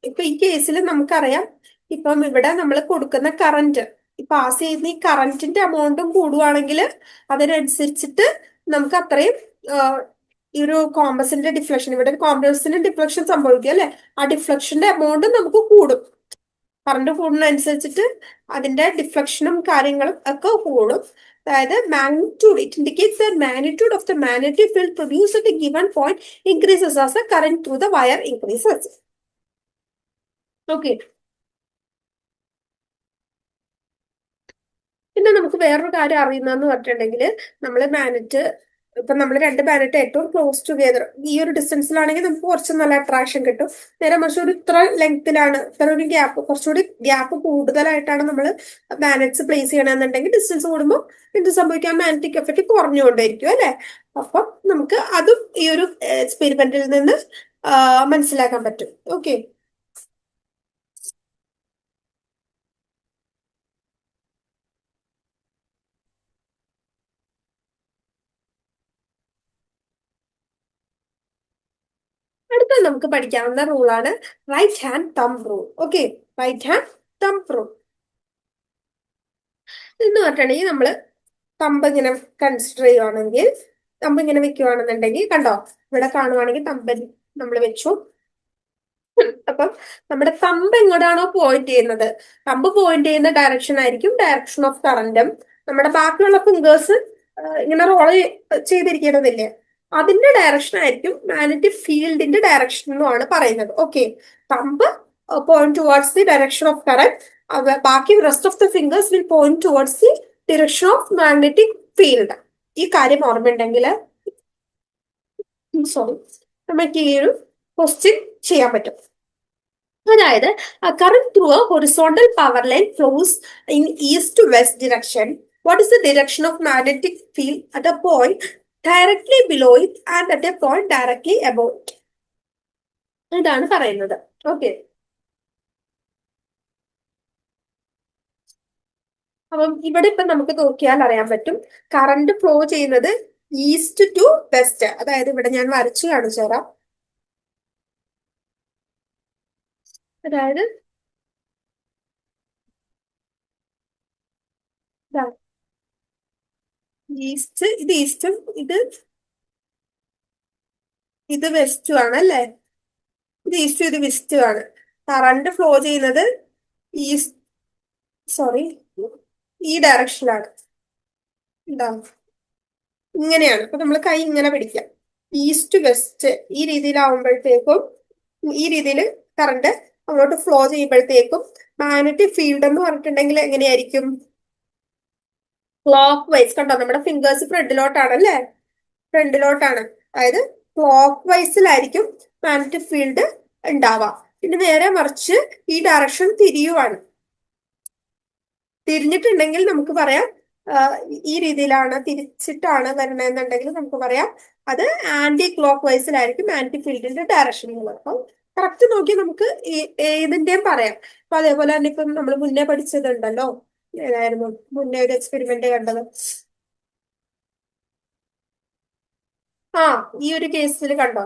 ഇപ്പൊ ഈ കേസിൽ നമുക്കറിയാം, ഇപ്പം ഇവിടെ നമ്മൾ കൊടുക്കുന്ന കറന്റ്, പാസ് ചെയ്യുന്ന ഈ കറന്റിന്റെ എമൗണ്ടും കൂടുവാണെങ്കിൽ അതിനനുസരിച്ചിട്ട് നമുക്ക് അത്രയും ഈ ഒരു കോമ്പസിന്റെ ഡിഫ്ലക്ഷൻ, ഇവിടെ ഒരു കോമ്പസിന്റെ ഡിഫ്ലക്ഷൻ സംഭവിക്കും അല്ലെ, ആ ഡിഫ്ലക്ഷന്റെ എമൗണ്ട് നമുക്ക് കൂടും. കറണ്ട് കൂടുന്നതനുസരിച്ചിട്ട് അതിന്റെ ഡിഫ്ലക്ഷനും കാര്യങ്ങളും ഒക്കെ കൂടും. അതായത് magnitude, it indicates the magnitude of the magnetic field produce at A given point increases as the current through the wire increases. Okay, പിന്നെ നമുക്ക് വേറൊരു കാര്യം അറിയുന്നതെന്ന് പറഞ്ഞിട്ടുണ്ടെങ്കിൽ നമ്മൾ മാഗ്നറ്റ്, ഇപ്പൊ നമ്മൾ രണ്ട് മാഗ്നറ്റ് ഏറ്റവും ക്ലോസ് ടുഗെദർ ഈ ഒരു ഡിസ്റ്റൻസിലാണെങ്കിൽ നമുക്ക് കുറച്ച് നല്ല അട്രാക്ഷൻ കിട്ടും. നേരെ മറിച്ച് ഒരു ഇത്ര ലെങ്ത്തിലാണ്, ഇത്ര ഒരു ഗ്യാപ്പ്, കുറച്ചുകൂടി ഗ്യാപ്പ് കൂടുതലായിട്ടാണ് നമ്മൾ മാഗ്നറ്റ്സ് പ്ലേസ് ചെയ്യണമെന്നുണ്ടെങ്കിൽ ഡിസ്റ്റൻസ് കൂടുമ്പോൾ എന്ത് സംഭവിക്കാം? മാഗ്നറ്റിക് എഫക്ട് കുറഞ്ഞുകൊണ്ടേയിരിക്കും അല്ലെ. അപ്പം നമുക്ക് അതും ഈ ഒരു എക്സ്പെരിമെന്റിൽ നിന്ന് മനസ്സിലാക്കാൻ പറ്റും. ഓക്കെ, നമുക്ക് പഠിക്കാവുന്ന റൂളാണ് right hand thumb rule. Okay, right hand thumb rule എന്ന് പറഞ്ഞിട്ടുണ്ടെങ്കിൽ നമ്മള് തമ്പ് ഇങ്ങനെ കൺസിഡർ ചെയ്യുവാണെങ്കിൽ, തമ്പ് ഇങ്ങനെ വെക്കുവാണെന്നുണ്ടെങ്കിൽ കണ്ടോ, ഇവിടെ കാണുവാണെങ്കിൽ തമ്പ് നമ്മൾ വെച്ചു. അപ്പം നമ്മുടെ തമ്പ് എങ്ങോട്ടാണോ പോയിന്റ് ചെയ്യുന്നത്, തമ്പ് പോയിന്റ് ചെയ്യുന്ന ഡയറക്ഷൻ ആയിരിക്കും ഡയറക്ഷൻ ഓഫ് കറന്റും. നമ്മുടെ ബാക്കിയുള്ള ഫിംഗേഴ്സ് ഇങ്ങനെ റോൾ ചെയ്തിരിക്കണമെന്നില്ലേ, അതിന്റെ ഡയറക്ഷൻ ആയിരിക്കും മാഗ്നറ്റിക് ഫീൽഡിന്റെ ഡയറക്ഷൻ എന്നുമാണ് പറയുന്നത്. Okay, thumb point towards the direction of current, ബാക്കി rest of the fingers will point towards the direction of magnetic field. ഈ കാര്യം ഓർമ്മയുണ്ടെങ്കിൽ സോറി നമുക്ക് ഈ ഒരു ക്വസ്റ്റ്യൻ ചെയ്യാൻ പറ്റും. അതായത് current through a horizontal power line flows in east to west direction. What is the direction of magnetic field at a point directly below it and at a point directly above it? ഇതാണ് പറയുന്നത്. Okay, അപ്പം ഇവിടെ ഇപ്പൊ നമുക്ക് നോക്കിയാൽ അറിയാൻ പറ്റും current flow ചെയ്യുന്നത് ഈസ്റ്റ് ടു വെസ്റ്റ്. അതായത് ഇവിടെ ഞാൻ വരച്ചു കാണിച്ചു തരാം. അതായത് ഈസ്റ്റ്, ഇത് ഈസ്റ്റും ഇത് വെസ്റ്റും ആണ് അല്ലേ? ഇത് ഈസ്റ്റും ഇത് വെസ്റ്റും ആണ്. കറണ്ട് ഫ്ലോ ചെയ്യുന്നത് ഈസ്റ്റ്, സോറി, ഈ ഡയറക്ഷനിലാണ്. എന്താ, ഇങ്ങനെയാണ്. അപ്പൊ നമ്മൾ കൈ ഇങ്ങനെ പിടിക്കാം. ഈസ്റ്റ് വെസ്റ്റ് ഈ രീതിയിലാവുമ്പോഴത്തേക്കും, ഈ രീതിയിൽ കറണ്ട് അങ്ങോട്ട് ഫ്ലോ ചെയ്യുമ്പോഴത്തേക്കും മാഗ്നറ്റിക് ഫീൽഡ് എന്ന് പറഞ്ഞിട്ടുണ്ടെങ്കിൽ എങ്ങനെയായിരിക്കും? Clock vice. കണ്ടോ, നമ്മുടെ ഫിംഗേഴ്സ് ഫ്രണ്ടിലോട്ടാണ് അല്ലേ? ഫ്രണ്ടിലോട്ടാണ്. അതായത് ക്ലോക്ക് വൈസിലായിരിക്കും മാഗ്നറ്റിക് ഫീൽഡ് ഉണ്ടാവുക. പിന്നെ നേരെ മറിച്ച് ഈ ഡയറക്ഷൻ തിരിയുവാണ്. തിരിഞ്ഞിട്ടുണ്ടെങ്കിൽ നമുക്ക് പറയാം ഈ രീതിയിലാണ്, തിരിച്ചിട്ടാണ് വരണമെന്നുണ്ടെങ്കിൽ നമുക്ക് പറയാം അത് ആന്റി ക്ലോക്ക് വൈസിലായിരിക്കും മാഗ്നറ്റിക് ഫീൽഡിന്റെ ഡയറക്ഷൻ എന്നുള്ളത്. അപ്പം കറക്റ്റ് നോക്കി നമുക്ക് ഏതിന്റെയും പറയാം. അപ്പൊ അതേപോലെ തന്നെ ഇപ്പം നമ്മൾ മുന്നേ പഠിച്ചതുണ്ടല്ലോ, ഏതായിരുന്നു മുന്നേ ഒരു എക്സ്പെരിമെന്റ് കണ്ടത്? ആ, ഈ ഒരു കേസിൽ കണ്ടോ,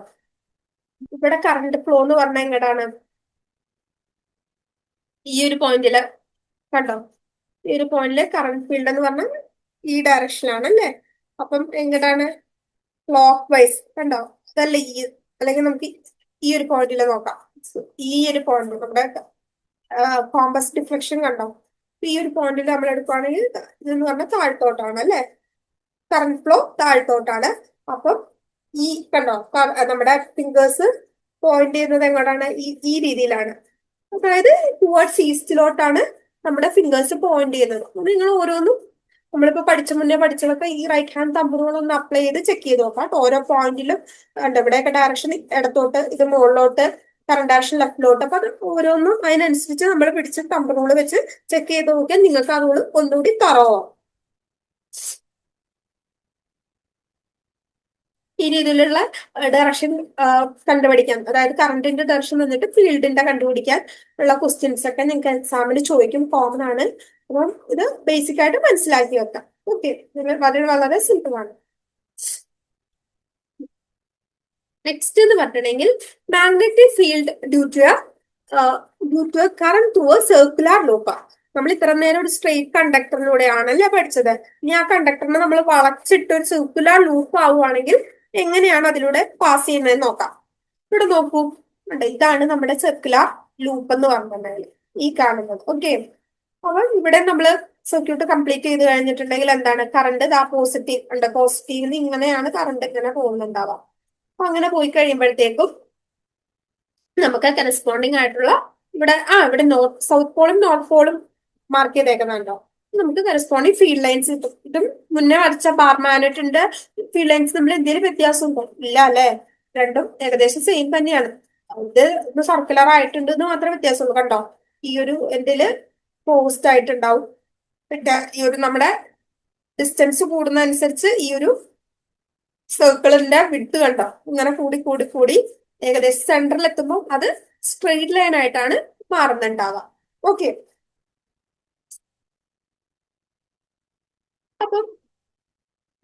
ഇവിടെ കറണ്ട് ഫ്ലോ എന്ന് പറഞ്ഞാൽ എങ്ങടാണ്? ഈ ഒരു പോയിന്റില് കണ്ടോ, ഈ ഒരു പോയിന്റില് കറണ്ട് ഫീൽഡ് എന്ന് പറഞ്ഞാൽ ഈ ഡയറക്ഷനിലാണ് അല്ലേ? അപ്പം എങ്ങടാണ്? Clock vice. കണ്ടോ, അതല്ല ഈ, അല്ലെങ്കിൽ നമുക്ക് ഈ ഒരു പോയിന്റിൽ നോക്കാം. ഈ ഒരു പോയിന്റ് നമ്മുടെ കോമ്പസ് ഡിഫ്ലക്ഷൻ കണ്ടോ, ഈ ഒരു പോയിന്റിൽ നമ്മൾ എടുക്കുവാണെങ്കിൽ ഇതെന്ന് പറഞ്ഞാൽ താഴ്ത്തോട്ടാണ് അല്ലെ? കറണ്ട് ഫ്ലോ താഴ്ത്തോട്ടാണ്. അപ്പം ഈ കണ്ടോ, നമ്മുടെ ഫിംഗേഴ്സ് പോയിന്റ് ചെയ്യുന്നത് എങ്ങോട്ടാണ്? ഈ രീതിയിലാണ്. അതായത് ടുവേർഡ്സ് ഈസ്റ്റിലോട്ടാണ് നമ്മുടെ ഫിംഗേഴ്സ് പോയിന്റ് ചെയ്യുന്നത്. നിങ്ങൾ ഓരോന്നും നമ്മളിപ്പോ മുന്നേ പഠിച്ചതൊക്കെ ഈ റൈറ്റ് ഹാൻഡ് തമ്പ് റൂൾ ഒന്ന് അപ്ലൈ ചെയ്ത് ചെക്ക് ചെയ്ത് നോക്കാം. ഓരോ പോയിന്റിലും ഉണ്ട്, ഇവിടെയൊക്കെ ഡയറക്ഷൻ ഇടത്തോട്ട്, ഇത് മുകളിലോട്ട്, കറണ്ട് ഡയറക്ഷൻ ലെഫ്റ്റിലോട്ട്. അപ്പൊ അത് ഓരോന്നും അതിനനുസരിച്ച് നമ്മൾ പിടിച്ച് തമ്പ് റൂള് വെച്ച് ചെക്ക് ചെയ്ത് നോക്കിയാൽ നിങ്ങൾക്ക് ആ റൂള് ഒന്നുകൂടി തറവാം. ഈ രീതിയിലുള്ള ഡയറക്ഷൻ കണ്ടുപിടിക്കാം. അതായത് കറണ്ടിന്റെ ഡയറക്ഷൻ വന്നിട്ട് ഫീൽഡിന്റെ കണ്ടുപിടിക്കാൻ ഉള്ള ക്വസ്റ്റ്യൻസ് ഒക്കെ നിങ്ങൾക്ക് എക്സാമിന് ചോദിക്കും, കോമൺ ആണ്. അപ്പം ഇത് ബേസിക് ആയിട്ട് മനസ്സിലാക്കി വെക്കാം. ഓക്കെ, വളരെ വളരെ സിമ്പിൾ ആണ്. നെക്സ്റ്റ് എന്ന് പറഞ്ഞിട്ടുണ്ടെങ്കിൽ magnetic field due to current through a circular loop. നമ്മൾ ഇത്ര നേരം ഒരു സ്ട്രെയിറ്റ് കണ്ടക്ടറിലൂടെയാണല്ലേ പഠിച്ചത്. ഇനി ആ കണ്ടക്ടറിനെ നമ്മൾ വളച്ചിട്ട് ഒരു സർക്കുലർ ലൂപ്പ് ആവുകയാണെങ്കിൽ എങ്ങനെയാണ് അതിലൂടെ പാസ് ചെയ്യുന്നത് നോക്കാം. ഇവിടെ നോക്കൂ, ഇതാണ് നമ്മുടെ സർക്കുലർ ലൂപ്പ് എന്ന് പറഞ്ഞിട്ടുണ്ടെങ്കിൽ ഈ കാണുന്നത്. ഓക്കെ, അപ്പൊ ഇവിടെ നമ്മള് സർക്യൂട്ട് കംപ്ലീറ്റ് ചെയ്ത് കഴിഞ്ഞിട്ടുണ്ടെങ്കിൽ എന്താണ്, കറണ്ട് ആ പോസിറ്റീവ് ഉണ്ട്, പോസിറ്റീവിന് ഇങ്ങനെയാണ് കറണ്ട് ഇങ്ങനെ പോകുന്നുണ്ടാവാം. അപ്പൊ അങ്ങനെ പോയി കഴിയുമ്പോഴത്തേക്കും നമുക്ക് കറസ്പോണ്ടിങ് ആയിട്ടുള്ള ഇവിടെ നോർത്ത് സൗത്ത് പോളും നോർത്ത് പോളും മാർക്ക് ചെയ്തേക്കുന്നുണ്ടോ, നമുക്ക് കറസ്പോണ്ടിങ് ഫീൽഡ് ലൈൻസ് കിട്ടും. ഇതും മുന്നേ വരച്ച ബാർ മാഗ്നറ്റിന്റെ ഫീൽഡ് ലൈൻസ് നമ്മൾ എന്തെങ്കിലും വ്യത്യാസം ഉണ്ടോ? ഇല്ല അല്ലെ? രണ്ടും ഏകദേശം സെയിം തന്നെയാണ്. ഇത് സർക്കുലർ ആയിട്ടുണ്ട് എന്ന് മാത്രമേ വ്യത്യാസമുള്ളൂ. കണ്ടോ, ഈ ഒരു എന്തില് പോസ്റ്റ് ആയിട്ടുണ്ടാവും. പിന്നെ ഈ ഒരു നമ്മുടെ ഡിസ്റ്റൻസ് കൂടുന്ന അനുസരിച്ച് ഈ ഒരു സർക്കിളിന്റെ വിഡ്ത് കണ്ടോ, ഇങ്ങനെ കൂടി കൂടി കൂടി ഏകദേശം സെന്ററിൽ എത്തുമ്പോൾ അത് സ്ട്രെയിറ്റ് ലൈൻ ആയിട്ടാണ് മാറുന്നുണ്ടാവുക. ഓക്കെ, അപ്പം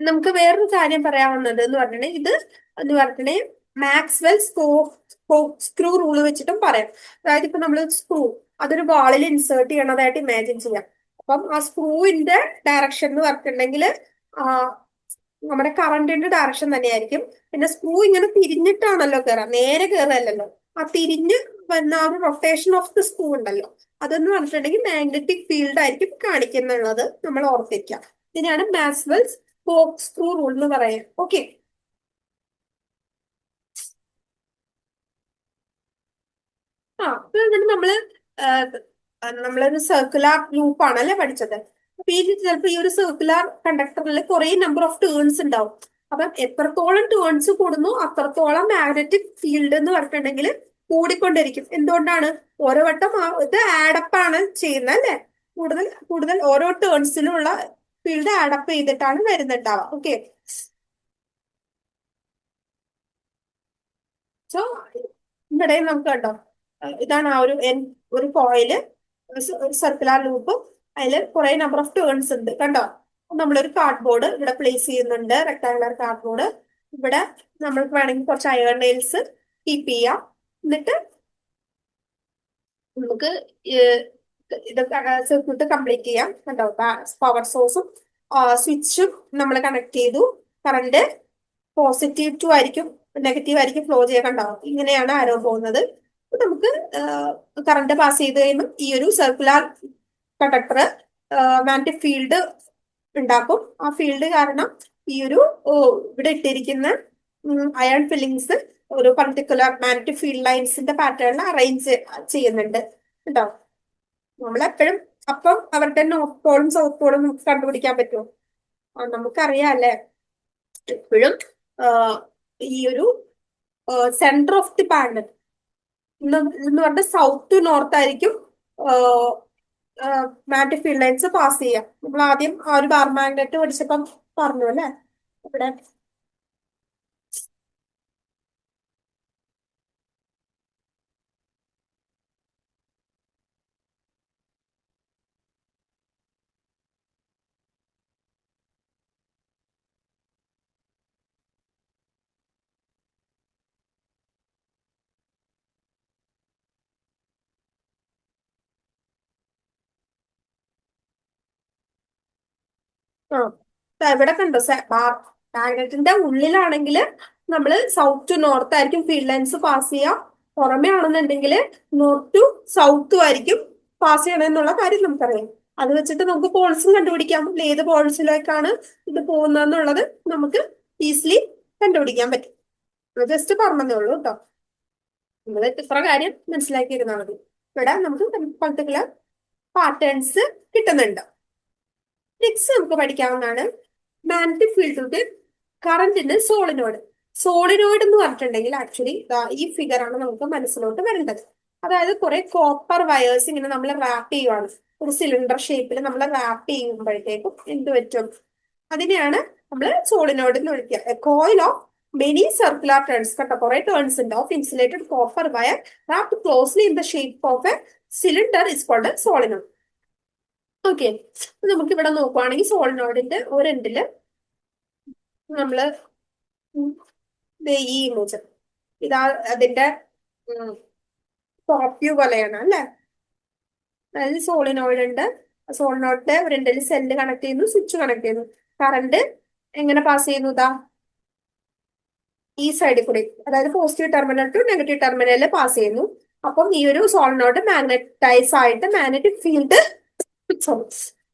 നമുക്ക് വേറൊരു കാര്യം പറയാവുന്നത് എന്ന് പറഞ്ഞിട്ടുണ്ടെങ്കിൽ, ഇത് എന്ന് പറഞ്ഞിട്ടുണ്ടെങ്കിൽ മാക്സ്വെൽ സ്ക്രൂ റൂള് വെച്ചിട്ടും പറയാം. അതായത് ഇപ്പൊ നമ്മൾ സ്ക്രൂ അതൊരു വാളിൽ ഇൻസേർട്ട് ചെയ്യണതായിട്ട് ഇമാജിൻ ചെയ്യാം. അപ്പം ആ സ്ക്രൂവിന്റെ ഡയറക്ഷൻ എന്ന് പറഞ്ഞിട്ടുണ്ടെങ്കിൽ നമ്മുടെ കറണ്ടിന്റെ ഡയറക്ഷൻ തന്നെയായിരിക്കും. പിന്നെ സ്ക്രൂ ഇങ്ങനെ തിരിഞ്ഞിട്ടാണല്ലോ കയറാം, നേരെ കയറല്ലോ. ആ തിരിഞ്ഞ് വന്ന ആ ഒരു റൊട്ടേഷൻ ഓഫ് ദി സ്ക്രൂ ഉണ്ടല്ലോ, അതെന്ന് പറഞ്ഞിട്ടുണ്ടെങ്കിൽ മാഗ്നറ്റിക് ഫീൽഡ് ആയിരിക്കും കാണിക്കുന്നുള്ളത് നമ്മൾ ഓർത്തിരിക്കാം. ഇതിനാണ് മാക്സ്വെൽസ് സ്ക്രൂ റൂൾ എന്ന് പറയാം. ഓക്കെ. അപ്പൊ ഇവിടെ നമ്മളൊരു സർക്കുലർ ലൂപ്പ് ആണല്ലേ പഠിച്ചത്. അപ്പൊ ഈ ചിലപ്പോ ഈ ഒരു സർക്കുലർ കണ്ടക്ടറിൽ കുറെ നമ്പർ ഓഫ് ടേൺസ് ഉണ്ടാവും. അപ്പം എത്രത്തോളം ടേൺസ് കൂടുന്നു അത്രത്തോളം മാഗ്നറ്റിക് ഫീൽഡ് എന്ന് പറഞ്ഞിട്ടുണ്ടെങ്കിൽ കൂടിക്കൊണ്ടിരിക്കും. എന്തുകൊണ്ടാണ്? ഓരോ വട്ടം ഇത് ആഡപ്പ് ആണ് ചെയ്യുന്നത് അല്ലെ. കൂടുതൽ കൂടുതൽ ഓരോ ടേൺസിലുള്ള ഫീൽഡ് ആഡപ്പ് ചെയ്തിട്ടാണ് വരുന്നുണ്ടാവുക. ഓക്കെ. സോ ഇവിടെ നമുക്ക് കണ്ടോ, ഇതാണ് ആ ഒരു കോയില്, സർക്കുലർ ലൂപ്പ്. അതിൽ കുറെ നമ്പർ ഓഫ് ടേൺസ് ഉണ്ട് കണ്ടോ. നമ്മളൊരു കാർഡ്ബോർഡ് ഇവിടെ പ്ലേസ് ചെയ്യുന്നുണ്ട്, റെക്ടാങ്കുലർ കാർഡ്ബോർഡ്. ഇവിടെ നമ്മൾക്ക് വേണമെങ്കിൽ കുറച്ച് അയൺ നെയിൽസ് കീപ്പ് ചെയ്യാം. എന്നിട്ട് നമുക്ക് ഇത് സർക്യൂട്ട് കംപ്ലീറ്റ് ചെയ്യാം. കണ്ടോ, പവർ സോഴ്സും സ്വിച്ചും നമ്മൾ കണക്ട് ചെയ്തു. കറണ്ട് പോസിറ്റീവ് ടു ആയിരിക്കും, നെഗറ്റീവ് ആയിരിക്കും ഫ്ലോ ചെയ്യാൻ. കണ്ടോ, ഇങ്ങനെയാണ് ആരോ പോകുന്നത്. നമുക്ക് കറണ്ട് പാസ് ചെയ്ത് കഴിയുമ്പോൾ ഈ ഒരു സർക്കുലർ കണ്ടക്ടർ മാഗ്നറ്റിക് ഫീൽഡ് ഉണ്ടാക്കും. ആ ഫീൽഡ് കാരണം ഈ ഒരു ഇവിടെ ഇട്ടിരിക്കുന്ന അയൺ ഫില്ലിങ്സ് ഒരു പർട്ടിക്കുലർ മാഗ്നറ്റിക് ഫീൽഡ് ലൈൻസിന്റെ പാറ്റേണിൽ അറേഞ്ച് ചെയ്യുന്നുണ്ട് കേട്ടോ. നമ്മളെപ്പോഴും അപ്പം അവരുടെ നോർത്ത് പോളും സൗത്ത് പോളും നമുക്ക് കണ്ടുപിടിക്കാൻ പറ്റുമോ? നമുക്കറിയാം അല്ലെ. എപ്പോഴും ഈ ഒരു സെന്റർ ഓഫ് ദി പാനൽ എന്ന് പറഞ്ഞാൽ സൗത്ത് ടു നോർത്ത് ആയിരിക്കും മാഗ്നറ്റിക് ഫീൽഡ് ലൈൻസ് പാസ് ചെയ്യാം. നമ്മൾ ആദ്യം ആ ഒരു ബാർ മാഗ്നറ്റ് പഠിച്ചപ്പം പറഞ്ഞു അല്ലെ. ഇവിടെ ഇവിടെ കണ്ടോ, മാഗ്നറ്റിന്റെ ഉള്ളിലാണെങ്കിൽ നമ്മൾ സൗത്ത് ടു നോർത്ത് ആയിരിക്കും ഫീൽഡ് ലൈൻസ് പാസ് ചെയ്യാം. പുറമേ ആണെന്നുണ്ടെങ്കിൽ നോർത്ത് ടു സൗത്തും ആയിരിക്കും പാസ് ചെയ്യണമെന്നുള്ള കാര്യം നമുക്കറിയാം. അത് വെച്ചിട്ട് നമുക്ക് പോൾസും കണ്ടുപിടിക്കാം. ഏത് പോൾസിലേക്കാണ് ഇത് പോകുന്നതെന്നുള്ളത് നമുക്ക് ഈസിലി കണ്ടുപിടിക്കാൻ പറ്റും. ജസ്റ്റ് പറഞ്ഞതേ ഉള്ളൂ കേട്ടോ. നമ്മൾ ഇത്ര കാര്യം മനസ്സിലാക്കിയിരുന്നാൽ മതി. ഇവിടെ നമുക്ക് പർട്ടിക്കുലർ പാറ്റേൺസ് കിട്ടുന്നുണ്ട്. നെക്സ്റ്റ് നമുക്ക് പഠിക്കാവുന്നതാണ് മാഗ്നറ്റിക് ഫീൽഡിന്റെ കറന്റിന്റെ സോളിനോയിഡ്. സോളിനോയിഡ് എന്ന് പറഞ്ഞിട്ടുണ്ടെങ്കിൽ ആക്ച്വലി ഈ ഫിഗർ ആണ് നമുക്ക് മനസ്സിലോട്ട് വരേണ്ടത്. അതായത് കുറെ കോപ്പർ വയേഴ്സ് ഇങ്ങനെ നമ്മൾ റാപ്പ് ചെയ്യുവാണ്. ഒരു സിലിണ്ടർ ഷേപ്പിൽ നമ്മൾ റാപ്പ് ചെയ്യുമ്പോഴത്തേക്കും എന്ത് പറ്റും? അതിനെയാണ് നമ്മൾ സോളിനോയിഡ് എന്ന് വിളിക്കുക. Coil of many circular turns. കേട്ടോ, കുറെ ടേൺസ് ഉണ്ട് of insulated copper wire wrapped closely in the shape of a cylinder is called solenoid. Okay. നമുക്ക് ഇവിടെ നോക്കുവാണെങ്കിൽ സോളിനോയിഡിന്റെ ഒരു എൻഡില് നമ്മള് ഈ ഇമേജ് ഇതാ അതിന്റെ ടോപ്പ് വ്യൂ പോലെയാണ് അല്ലെ. അതായത് സോളിനോയിഡ് ഉണ്ട്. സോളിനോയിഡിന്റെ ഒരു എൻഡിൽ സെല്ല് കണക്ട് ചെയ്യുന്നു, സ്വിച്ച് കണക്ട് ചെയ്യുന്നു. കറണ്ട് എങ്ങനെ പാസ് ചെയ്യുന്നു? ഇതാ ഈ സൈഡിൽ കൂടി, അതായത് പോസിറ്റീവ് ടെർമിനൽ ടു നെഗറ്റീവ് ടെർമിനലിൽ പാസ് ചെയ്യുന്നു. അപ്പം ഈ ഒരു സോളിനോയിഡ് മാഗ്നറ്റൈസ് ആയിട്ട് മാഗ്നറ്റിക് ഫീൽഡ്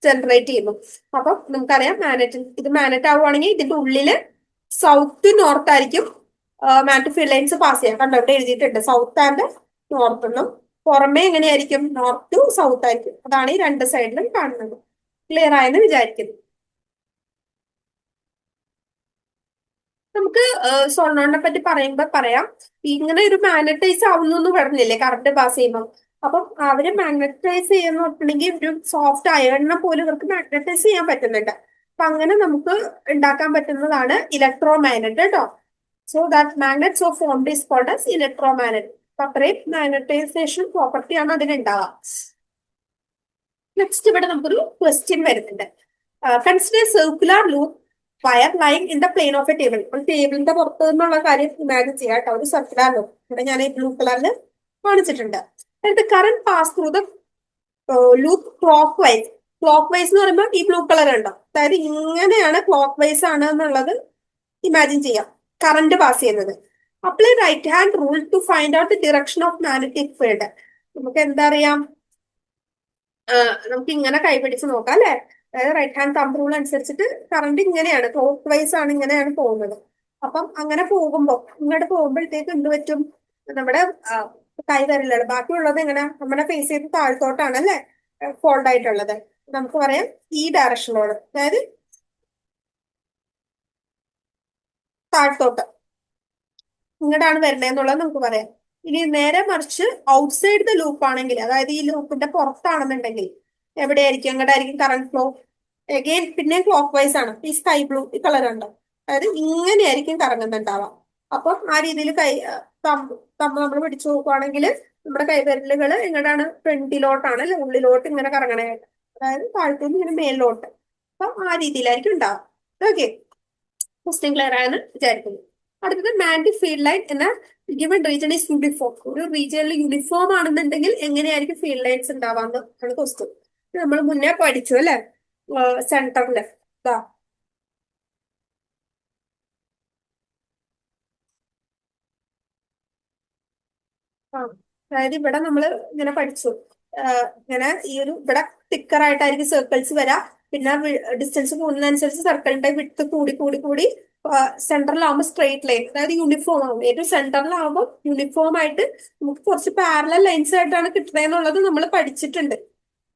ജനറേറ്റ് ചെയ്യുന്നു. അപ്പം നമുക്കറിയാം ഇത് മാഗ്നറ്റ് ആവുകയാണെങ്കിൽ ഇതിന്റെ ഉള്ളില് സൗത്ത് നോർത്ത് ആയിരിക്കും മാഗ്നറ്റിക് ഫീൽഡ് ലൈൻസ് പാസ് ചെയ്യാം. കണ്ടോ, ഇവിടെ എഴുതിയിട്ടുണ്ട് സൗത്ത് ആൻഡ് നോർത്ത് എന്നും. പുറമേ എങ്ങനെയായിരിക്കും? നോർത്ത് ടു സൗത്ത് ആയിരിക്കും. അതാണ് ഈ രണ്ട് സൈഡിലും കാണുന്നത്. ക്ലിയർ ആയെന്ന് വിചാരിക്കുന്നു. നമുക്ക് സോളിനോയിഡിനെ പറ്റി പറയാം. ഇങ്ങനെ ഒരു മാഗ്നറ്റൈസ് ആവുന്നു എന്ന് പറഞ്ഞില്ലേ കറണ്ട് പാസ് ചെയ്യുമ്പോൾ. അപ്പം അവര് മാഗ്നറ്റൈസ് ചെയ്യുന്ന പറഞ്ഞിട്ടുണ്ടെങ്കിൽ ഒരു സോഫ്റ്റ് അയണിനെ പോലും ഇവർക്ക് മാഗ്നറ്റൈസ് ചെയ്യാൻ പറ്റുന്നുണ്ട്. അപ്പൊ അങ്ങനെ നമുക്ക് ഉണ്ടാക്കാൻ പറ്റുന്നതാണ് ഇലക്ട്രോ മാഗ്നറ്റ് കേട്ടോ. So that magnets of formed is called as electro magnet. അപ്പൊ അത്രയും മാഗ്നറ്റൈസേഷൻ പ്രോപ്പർട്ടിയാണ് അതിനുണ്ടാവുക. നെക്സ്റ്റ് ഇവിടെ നമുക്കൊരു ക്വസ്റ്റ്യൻ വരുന്നുണ്ട്. Consider circular loop wire lying in the plain of A table. ഒരു ടേബിളിന്റെ പുറത്ത് നിന്നുള്ള കാര്യം ഇമാജിൻ ചെയ്യാം കേട്ടോ. ഒരു സർക്കുലർ ലൂപ്പ് ഇവിടെ ഞാൻ ഈ ബ്ലൂ കളറിൽ കാണിച്ചിട്ടുണ്ട്. Current pass through the loop clock vice. Clock vice എന്ന് പറയുമ്പോൾ ഈ ബ്ലൂ കളർ ഉണ്ടോ, അതായത് ഇങ്ങനെയാണ് ക്ലോക്ക് വൈസ് ആണ് എന്നുള്ളത് ഇമാജിൻ ചെയ്യാം കറന്റ് പാസ് ചെയ്യുന്നത്. Apply right hand rule to find out the direction of magnetic field. നമുക്ക് എന്താ അറിയാം, നമുക്ക് ഇങ്ങനെ കൈപിടിച്ച് നോക്കാം അല്ലെ. അതായത് റൈറ്റ് ഹാൻഡ് തമ്പ് റൂൾ അനുസരിച്ചിട്ട് കറണ്ട് ഇങ്ങനെയാണ്, ക്ലോക്ക് വൈസ് ആണ്, ഇങ്ങനെയാണ് പോകുന്നത്. അപ്പം അങ്ങനെ പോകുമ്പോ ഇങ്ങോട്ട് പോകുമ്പോഴത്തേക്ക് എന്ത് പറ്റും, നമ്മുടെ കൈ വരലാണ്. ബാക്കിയുള്ളത് ഇങ്ങനെ നമ്മുടെ ഫേസ് ചെയ്ത് താഴ്ത്തോട്ടാണ് അല്ലെ ഫോൾഡ് ആയിട്ടുള്ളത്. നമുക്ക് പറയാം ഈ ഡയറക്ഷനോട്, അതായത് താഴ്ത്തോട്ട് ഇങ്ങോട്ടാണ് വരണേന്നുള്ളത് നമുക്ക് പറയാം. ഇനി നേരെ മറിച്ച് ഔട്ട്സൈഡ് ദ ലൂപ്പ് ആണെങ്കിൽ, അതായത് ഈ ലൂപ്പിന്റെ പുറത്താണെന്നുണ്ടെങ്കിൽ എവിടെയായിരിക്കും, എങ്ങോട്ടായിരിക്കും കറണ്ട് ഫ്ലോ? എഗെയിൻ പിന്നെ ക്ലോക്ക് വൈസ് ആണ്. ഈ സ്കൈ ബ്ലൂ ഈ കളർ ഉണ്ടോ, അതായത് ഇങ്ങനെയായിരിക്കും കറങ്ങുന്നുണ്ടാവാം. അപ്പം ആ രീതിയിൽ തമ്പ് നമ്മൾ പിടിച്ചു നോക്കുവാണെങ്കിൽ നമ്മുടെ കൈവിരലുകൾ എങ്ങോട്ടാണ്, ഫ്രണ്ടിലോട്ടാണ് അല്ലെ, ഉള്ളിലോട്ട് ഇങ്ങനെ കറങ്ങണായിട്ട്, അതായത് താഴത്തുനിന്ന് ഇങ്ങനെ മേലിലോട്ട്. അപ്പം ആ രീതിയിലായിരിക്കും ഉണ്ടാവാം. ഓക്കെ, ക്വസ്റ്റ്യൻ ക്ലിയർ ആയെന്ന് വിചാരിക്കുന്നു. അടുത്തത് മാഗ്നറ്റിക് ഫീൽഡ് ലൈൻ എന്ന ഗിവൺ റീജിയൻ ഈസ് യൂണിഫോം. ഒരു റീജിയനിൽ യൂണിഫോം ആണെന്നുണ്ടെങ്കിൽ എങ്ങനെയായിരിക്കും ഫീൽഡ് ലൈൻസ് ഉണ്ടാവാന്ന് ആണ് ക്വസ്റ്റ്യൻ. നമ്മൾ മുന്നേ പഠിച്ചു അല്ലെ, സെന്ററില് ഇതാ ആ അതായത് ഇവിടെ നമ്മൾ ഇങ്ങനെ പഠിച്ചു, ഇങ്ങനെ ഈ ഒരു ഇവിടെ തിക്കർ ആയിട്ടായിരിക്കും സർക്കിൾസ് വരാം. പിന്നെ ഡിസ്റ്റൻസ് കൂടുന്നതനുസരിച്ച് സർക്കിളിന്റെ വിട്ട് കൂടി കൂടി കൂടി സെന്ററിലാവുമ്പോൾ സ്ട്രെയിറ്റ് ലൈൻ, അതായത് യൂണിഫോം ആവും. ഏറ്റവും സെന്ററിലാവുമ്പോൾ യൂണിഫോം ആയിട്ട് നമുക്ക് കുറച്ച് പാരലൽ ലൈൻസ് ആയിട്ടാണ് കിട്ടുന്നതെന്നുള്ളത് നമ്മൾ പഠിച്ചിട്ടുണ്ട്.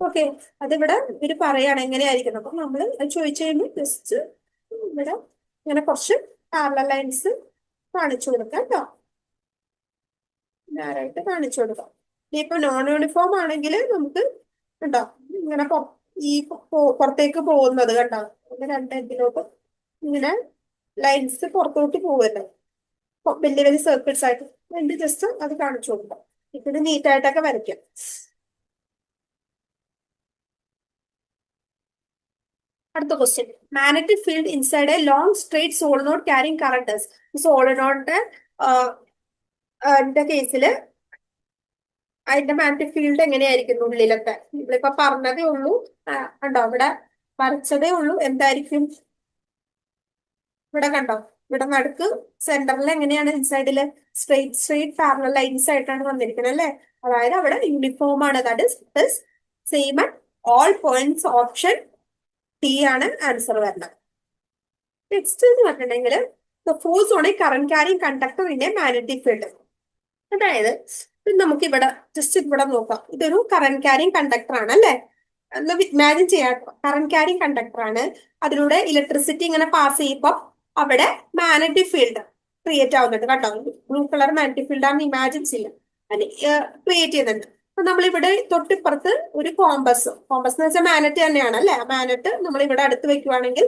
ഓക്കെ, അതിവിടെ ഇവര് പറയാണ് എങ്ങനെയായിരിക്കും. അപ്പൊ നമ്മൾ ചോദിച്ചു കഴിയുമ്പോൾ ജസ്റ്റ് ഇവിടെ ഇങ്ങനെ കുറച്ച് പാരലൽ ലൈൻസ് കാണിച്ചു കൊടുക്കാം കേട്ടോ, നേരായിട്ട് കാണിച്ചു കൊടുക്കാം. ഇനിയിപ്പോ നോൺ യൂണിഫോം ആണെങ്കിൽ നമുക്ക് കണ്ടോ ഇങ്ങനെ ഈ പുറത്തേക്ക് പോകുന്നത് കണ്ടോ, ഇങ്ങനെ രണ്ട് എൻഡിലോട്ട് ഇങ്ങനെ ലൈൻസ് പുറത്തോട്ട് പോവല്ലോ, വലിയ വലിയ സർക്കിൾസ് ആയിട്ട്. എന്റെ ജസ്റ്റ് അത് കാണിച്ചു കൊടുക്കാം. ഇതിന് നീറ്റായിട്ടൊക്കെ വരയ്ക്കാം. അടുത്ത question, magnetic field inside a long straight solenoid carrying currents. ഈ സോളിനോഡിന്റെ കേസിൽ അതിന്റെ മാഗ്നറ്റിക് ഫീൽഡ് എങ്ങനെയായിരിക്കും ഉള്ളിലൊക്കെ, നമ്മളിപ്പോ പറഞ്ഞതേ ഉള്ളൂ. കണ്ടോ ഇവിടെ വരച്ചതേ ഉള്ളൂ. എന്തായിരിക്കും ഇവിടെ കണ്ടോ, ഇവിടെ നടുക്ക് സെന്ററിൽ എങ്ങനെയാണ് ഇൻസൈഡില് സ്ട്രെയിറ്റ് സ്ട്രെയിറ്റ് പാരലൽ ലൈൻസ് ആയിട്ടാണ് വന്നിരിക്കുന്നത് അല്ലെ. അതായത് അവിടെ യൂണിഫോം ആണ്. That is same at all points. Option T ആണ് ആൻസർ വരുന്നത്. നെക്സ്റ്റ് എന്ന് പറഞ്ഞിട്ടുണ്ടെങ്കിൽ force on A current carrying conductor in A magnetic field. അതായത് നമുക്ക് ഇവിടെ ജസ്റ്റ് ഇവിടെ നോക്കാം. ഇതൊരു കറന്റ് ക്യാരിങ് കണ്ടക്ടർ ആണ് അല്ലെ. ഇമാജിൻ ചെയ്യാം, കറന്റ് ക്യാരിങ് കണ്ടക്ടർ ആണ്. അതിലൂടെ ഇലക്ട്രിസിറ്റി ഇങ്ങനെ പാസ് ചെയ്യുമ്പോൾ അവിടെ മാഗ്നറ്റിക് ഫീൽഡ് ക്രിയേറ്റ് ആവുന്നുണ്ട് കേട്ടോ. ബ്ലൂ കളർ മാഗ്നറ്റിക് ഫീൽഡ് ആണ് ഇമാജിൻ ചെയ്യാം, ക്രിയേറ്റ് ചെയ്യുന്നുണ്ട്. അപ്പൊ നമ്മളിവിടെ തൊട്ടിപ്പുറത്ത് ഒരു കോമ്പസ് എന്ന് വെച്ചാൽ മാഗ്നറ്റ് തന്നെയാണ് അല്ലെ. മാഗ്നറ്റ് നമ്മൾ ഇവിടെ അടുത്ത് വെക്കുവാണെങ്കിൽ